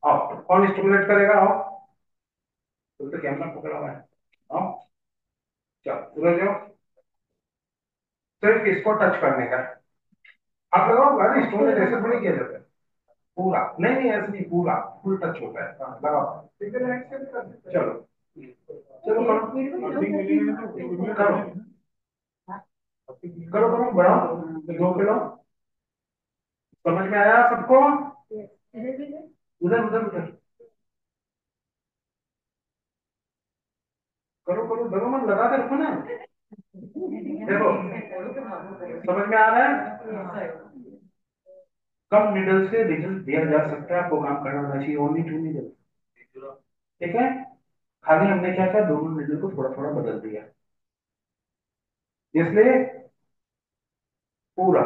आओ, कौन स्टिमुलेट करेगा, आओ। तो कैमरा पकड़ा हुआ है, आओ। चलो उधर जाओ, सिर्फ इसको टच करने का। आप लगाओ गाड़ी, स्टिमुलेट ऐसे थोड़ी किया जाता है। पूरा नहीं नहीं, ऐसे नहीं, पूरा फुल टच होता है। हाँ, लगाओ। ठीक है, चलो चलो करो करो करो करो, बढ़ाओ, 2 किलो। समझ में आया सबको? उधर उधर उधर करो करो, डरो मत, लगा के रखो ना। देखो, समझ में आ रहा है? कम निडल से रिजल्ट दिया जा सकता है, आपको काम करना आना चाहिए, ओनली 2 निडल। ठीक है, खाली हमने क्या किया, दोनों निडल को थोड़ा थोड़ा बदल दिया, इसलिए पूरा।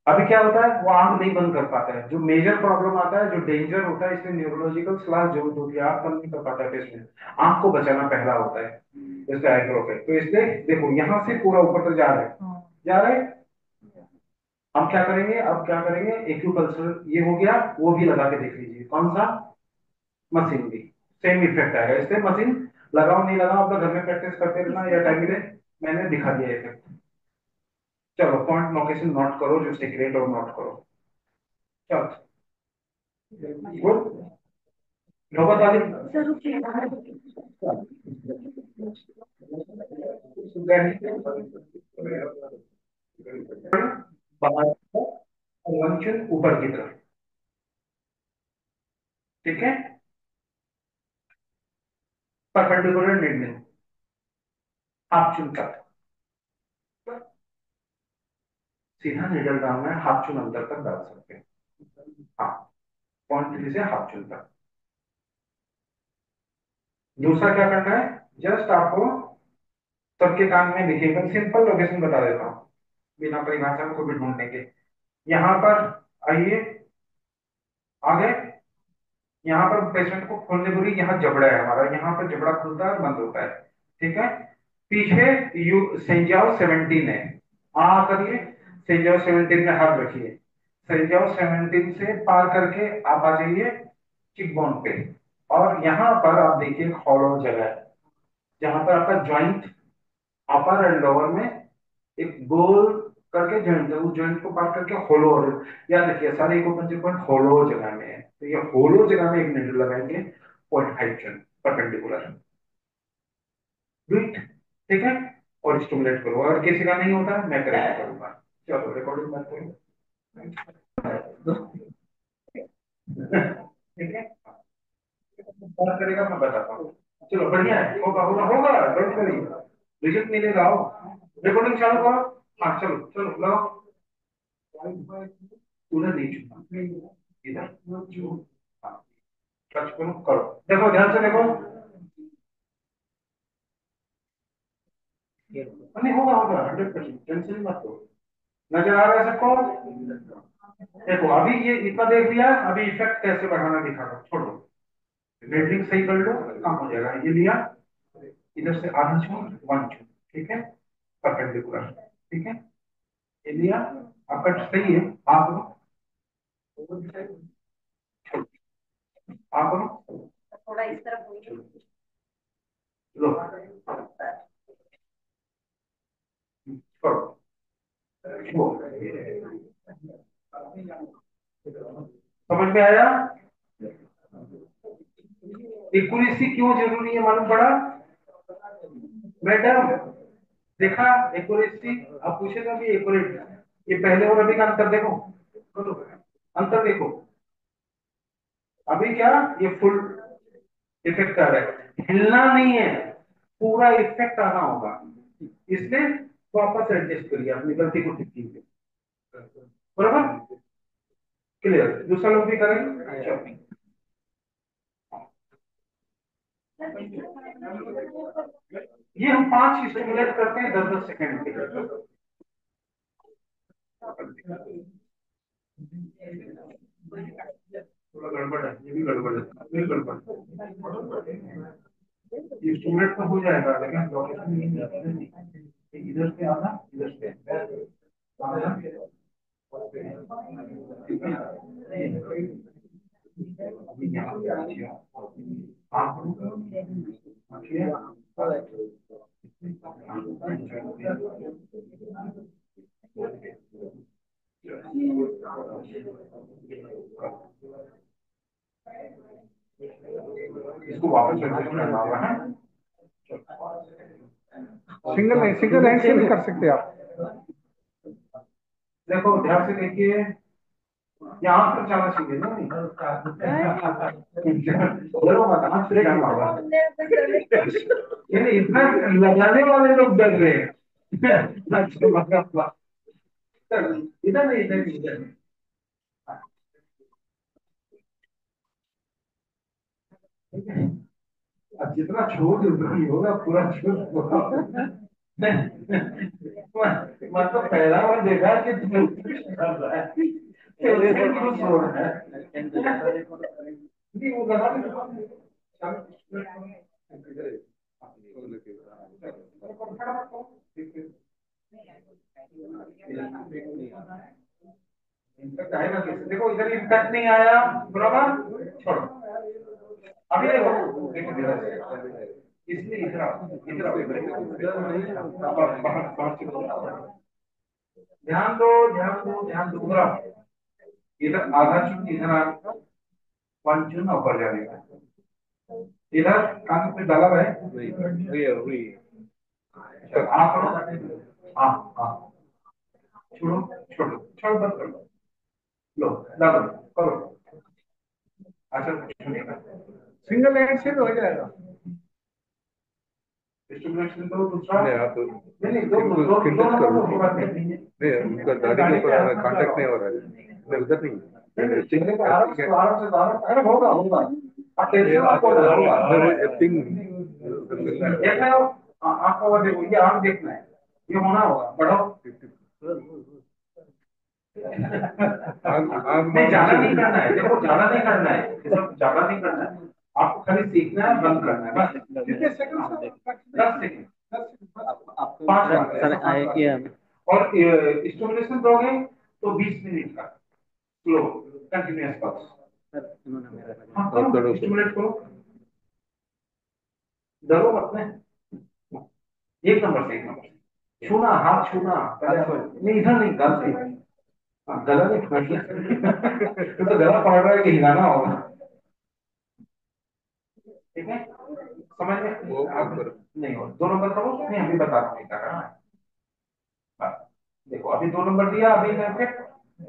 अभी क्या होता है, वो आंख नहीं बंद कर पाता है, जो मेजर प्रॉब्लम आता है, जो डेंजर होता है, इसमें न्यूरोलॉजिकल सलाह जरूरत होती है, आंख बंद नहीं कर पाता है पेशेंट, आंख को बचाना पहला होता है, जैसे आईब्रो पे। तो इसलिए देखो, यहाँ से पूरा ऊपर तक जा रहे हैं, जा रहे हैं। हम क्या करेंगे, अब क्या करेंगे, एक्यूपल्सर ये हो गया, वो भी लगा के देख लीजिए, कौन सा, मशीन भी, सेम इफेक्ट आएगा। इसलिए मशीन लगाओ नहीं लगाओ, अपना घर में प्रैक्टिस करते रहना, या टाइम मिले, मैंने दिखा दिया इफेक्ट। चलो पॉइंट लोकेशन नोट करो, जो सीक्रेट और नोट करो। चलो गुड, नौबत वाली बाहर लंचन ऊपर की तरफ, ठीक है, परपेंडिकुलर नीडलिंग, हाफ चुन तक, सीधा निडल डालना है, हाफ चुन अंदर तक डाल सकते हैं। हाँ, पॉइंट से हाफ चुन तक। दूसरा क्या करना है, जस्ट आपको सबके कान में दिखेगा, सिंपल लोकेशन बता देता हूँ, बिना परिभाषा को भी ढूंढने के। यहाँ पर आइए, आगे, यहाँ पर पेशेंट को खोलने पूरी, यहाँ जबड़ा है हमारा, यहाँ पर जबड़ा खुलता है और बंद होता है, ठीक है। पीछे यू सेंजाओ 17 है, आ करिए, सेंजाओ 17 में हाथ रखिए, सेंजाओ 17 से पार करके आप आ जाइए चिकबोन पे, और यहाँ पर आप देखिए एक हॉलो जगह है, जहां पर आपका ज्वाइंट अपर एंड लोअर में एक गोल करके जॉइंट है, उस जॉइंट को पार करके होलो, याद रखिए सारे इकोपंचर पॉइंट होलो जगह में है, तो ये होलो जगह में एक निडल लगाएंगे, 0.5 टन परपेंडिकुलर, ठीक है। और स्टिमुलेट करो, अगर किसी का नहीं होता मैं करेक्ट करूंगा। चलो रिकॉर्डिंग मत करो, ठीक है, कौन करेगा मैं बताता हूँ। चलो बढ़िया है, होगा होगा होगा, डोंट वरी, रिजल्ट मिलेगा। आओ, रिकॉर्डिंग चालू करो। हाँ चलो चलो लगाओ, उधर नहीं छूना, इधर, हाँ, टच करो करो, देखो ध्यान से देखो, नहीं होगा होगा 100%, टेंशन मत लो। नजर आ रहा है सबको? देखो अभी ये इतना देख लिया, अभी इफेक्ट कैसे बढ़ाना दिखा दो, छोड़ो, रेडिंग सही कर लो, काम हो जाएगा। ये लिया, इधर से आधा छू, 1 छू, ठीक है, परपेंडिकुलर, ठीक है, ये लिया, आपका सही है, आप आप थोड़ा इस तरफ लो, करो, वो समझ में आया? एक्यूरेसी क्यों जरूरी है मालूम पड़ा मैडम? देखा एक्यूरेसी, अब पूछेगा भी एक्यूरेट, ये पहले और अभी का अंतर देखो, अंतर देखो, अभी क्या, ये फुल इफेक्ट आ रहा है, हिलना नहीं है, पूरा इफेक्ट आना होगा, इसलिए वापस एडजस्ट करिए, अपनी गलती को ठीक कीजिए, बराबर, क्लियर? दूसरा लोग भी करेंगे, चलो। ये हम 5 स्टिमुलेट करते हैं 10-10 सेकंड के लिए, थोड़ा गड़बड़ है, ये भी गड़बड़ है, ये भी गड़बड़ है। ये स्टूडेंट तो हो जाएगा, लेकिन लोकेशन नहीं जाती है, नहीं इधर से आना, इधर से आना, ठीक है। अभी यहाँ पे आइए आप, ठीक है, इसको वापस एडजस्ट करना होगा है। सिंगल नहीं, सिंगल हैंड से भी कर सकते हैं आप। देखो ध्यान से देखिए, यहाँ पर जाना चाहिए ना। चलो मत हाथ से जाना होगा। ये नहीं, इतना लगाने वाले लोग डर रहे हैं। अच्छा मगर इधर नहीं, इधर नहीं, इधर नहीं। ठीक है, अब जितना छोड़ उतना ही होगा, पूरा छोड़ मैं तो पहला बार देखा कि तुम कर रहा है, फिर खुश हो रहा है। नहीं वो लगा इम्पैक्ट आएगा कैसे? देखो इधर इम्पैक्ट नहीं आया, बराबर छोड़ो। अभी देखो इसलिए इधर आओ, इधर आओ, बाहर बाहर से ध्यान दो, ध्यान दो, ध्यान दो, उधर आओ। इधर आधा चुन, इधर आ, वन चुन ऊपर जाने का। इधर कान पे डाला है, चलो आप करो। हाँ हाँ, छोड़ो छोड़ो छोड़ो, बंद कर लो, लो डालो, करो। अच्छा सुनिएगा, सिंगल हैंड से भी हो जाएगा। स्टिमुलेशन दो, दूसरा नहीं, आप नहीं नहीं, दो दो दो दो नंबर की बात नहीं है, उनका दाढ़ी के ऊपर कांटेक्ट नहीं हो रहा है, नहीं उधर नहीं, चेहरे पे आराम से आराम से आराम, अरे होगा होगा, आप टेंशन मत करो, होगा थिंग। देखना है आपको, देखो ये आम देखना है, ये होना होगा, बढ़ो। नहीं ज्यादा नहीं करना है, देखो ज्यादा नहीं करना है, ये सब ज्यादा नहीं करना है, आपको खाली सीखना है, बंद करना है बस। कितने सेकंड? 10 सेकंड, 5 बार और स्टिमुलेशन दोगे तो 20 मिनट का स्लो कंटिन्यूअस पल्स। हाँ करो, स्टिमुलेट करो, डरो मत में। एक नंबर से, एक नंबर से छूना, हाथ छूना नहीं, इधर नहीं, गल से। हाँ गला नहीं पकड़ना तो गला पकड़ रहा है कि हिलाना होगा, ठीक है समझ में? वो आप नहीं हो, 2 नंबर करो, नहीं अभी बता रहा हूँ क्या करना है। हाँ, देखो अभी 2 नंबर दिया, अभी करके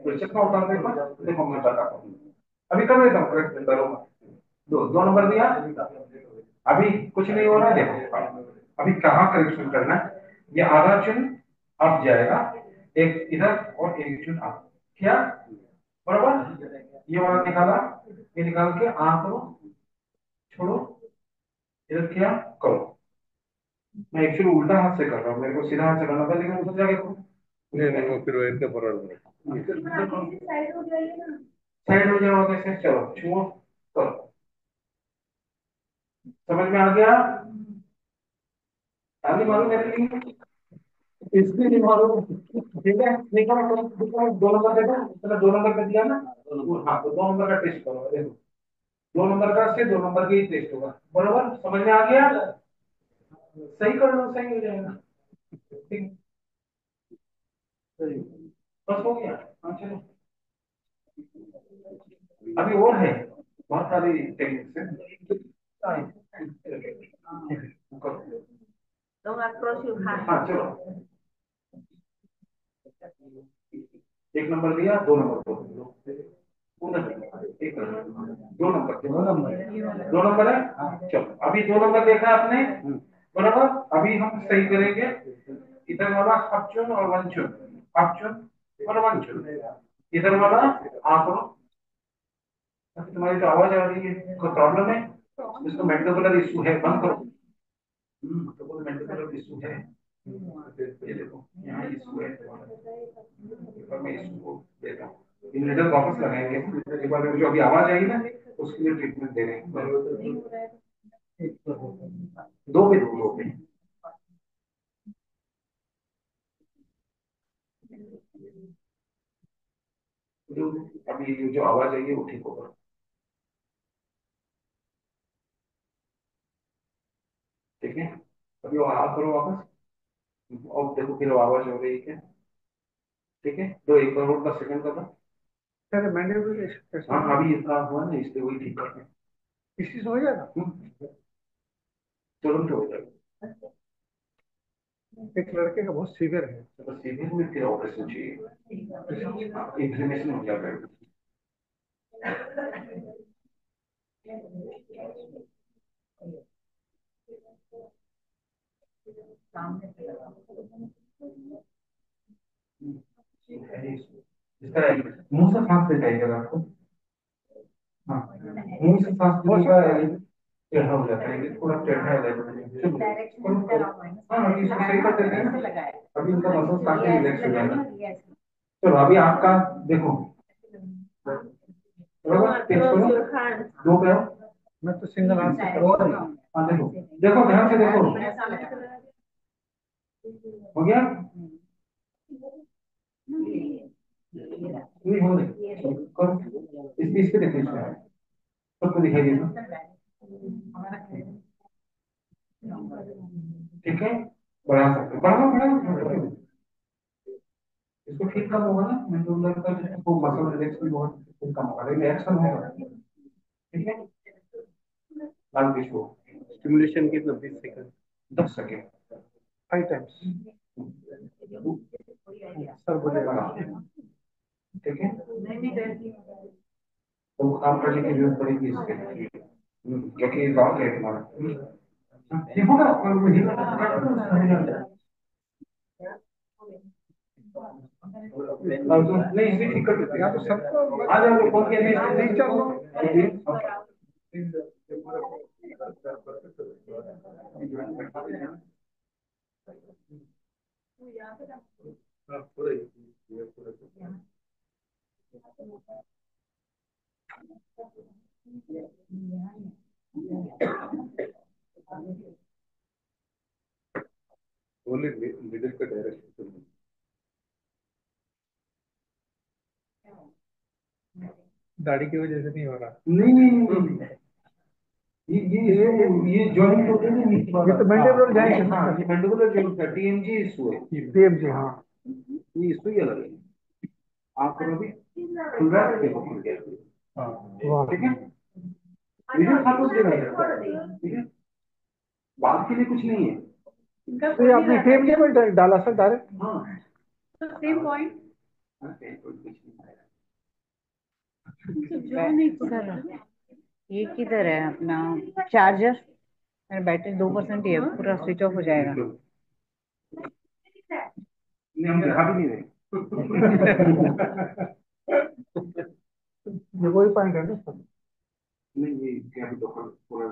फिर चश्मा उतार देखो, देखो मैं बताता हूँ, अभी कर देता हूँ करेक्ट, डरो मत। 2 नंबर दिया, अभी कुछ नहीं हो रहा है, देखो अभी कहाँ करेक्शन करना है, ये आधा चुन अप जाएगा, एक इधर और एक चुन अप, क्या बराबर? ये वाला निकाला, ये निकाल के आ करो, छोड़ो, इधर किया, करो। मैं एक्चुअली उल्टा हाथ से कर रहा हूँ, मेरे को सीधा हाथ से करना था, लेकिन उधर जाके करो। नहीं नहीं, वो फिर वो इनके फॉरवर्ड साइड हो जाएगी ना, साइड हो जाएगा कैसे? चलो छुओ, करो, समझ में आ गया? ताली मारो मेरे लिए, इसलिए नहीं मारो, ठीक है? नहीं करो, करो 2 नंबर देखो, चलो 2 नंबर पे दिया ना, हाँ तो 2 नंबर का टेस्ट करो, देखो 2 नंबर का से 2 नंबर के ही टेस्ट होगा, बराबर समझ में आ गया? सही कर लो, सही हो जाएगा, ठीक, सही, बस हो गया। हाँ चलो, अभी और है, बहुत सारी टेक्निक्स है। हाँ चलो, 1 नंबर दिया, 2 नंबर दो, एक 2 नंबर, 2 नंबर है। चलो अभी 2 नंबर देखा आपने, बराबर? अभी हम सही करेंगे, इधर वाला अप चुन और वन चुन, अप चुन और वन चुन, इधर वाला आंकड़ों। तुम्हारी तो आवाज आ रही है, कोई प्रॉब्लम है? इसको मेंटेबुलर इशू है, बंद करो। तो कोई मेंटेबुलर इशू है, ये देखो यहाँ इशू है, पर मैं इशू को देता हूँ, इन्हें वापस लगाएंगे, एक बार जो अभी आवाज आई ना, उसके लिए ट्रीटमेंट दे रहे हैं। दो पे, दो पे अभी जो आवाज आई है वो ठीक होगा, ठीक है? अभी वो आ करो वापस, और देखो फिर आवाज हो रही है क्या, ठीक है? दो 1 करोड़ का सेकंड का था, सर मैंने भी हाँ अभी इतना हुआ ना, इसलिए वही ठीक करते हैं, इसी से हो जाएगा, तुरंत हो जाएगा। एक लड़के का बहुत सीवियर है। तो सीवियर में फिर ऑपरेशन चाहिए, इन्फ्लेमेशन हो जाता है। इसका मुंह से सांस लेता है आपको। हाँ, मुंह से सांस लेगा टेढ़ा हो जाता है, थोड़ा टेढ़ा हो जाता है। हाँ, अभी इसको सही कर देते हैं, अभी इनका मसल काफी रिलैक्स हो जाएगा। चलो अभी आपका देखो, बराबर तेज करो, दो करो। मैं तो सिंगल हाथ से और हाँ देखो, देखो ध्यान से देखो, हो गया? नहीं हो रही, करो इस पे देखो, इसमें सबको दिखाई देगा। ठीक है, बढ़ा सकते हो, बढ़ाओ बढ़ाओ, इसको ठीक कम होगा ना, मेडुलर का वो मसल रिलैक्स भी बहुत ठीक कम होगा, रिलैक्शन होगा। ठीक है, लाल इसको स्टिमुलेशन कितना, 20 सेकंड? 10 सेकेंड, 5 टाइम्स सर बोलेगा। ठीक है, तो काम करने की जरूरत पड़ेगी इसके, क्योंकि लॉन्ग है तुम्हारा। ये होगा और वो नहीं इसमें ठीक कर देते हैं, या तो सबको आ जाओ फोन के नहीं चल बोले मिडिल का डायरेक्शन। दाढ़ी की वजह से नहीं हो रहा। नहीं नहीं नहीं, ये जॉइंट होते हैं, ये तो मैंडिबुलर जॉइंट है। हाँ ये मैंडिबुलर जॉइंट का टीएमजी इशू है, पीएमजी, हाँ। ये इशू ही अलग है। आप अभी खुल रहा है, देखो खुल गया। वाह, ठीक है, इधर खातो दे रहा है, ठीक है, बात के लिए कुछ नहीं है। तो ये आपने पीएमजी में डाला सर डायरेक्ट? हाँ, सेम पॉइंट सर। ये किधर है अपना चार्जर? मेरा बैटरी 2% ही है, पूरा स्विच ऑफ हो जाएगा। नहीं हम दिखा भी नहीं रहे। ये वही पॉइंट है ना सर? नहीं ये क्या भी पूरा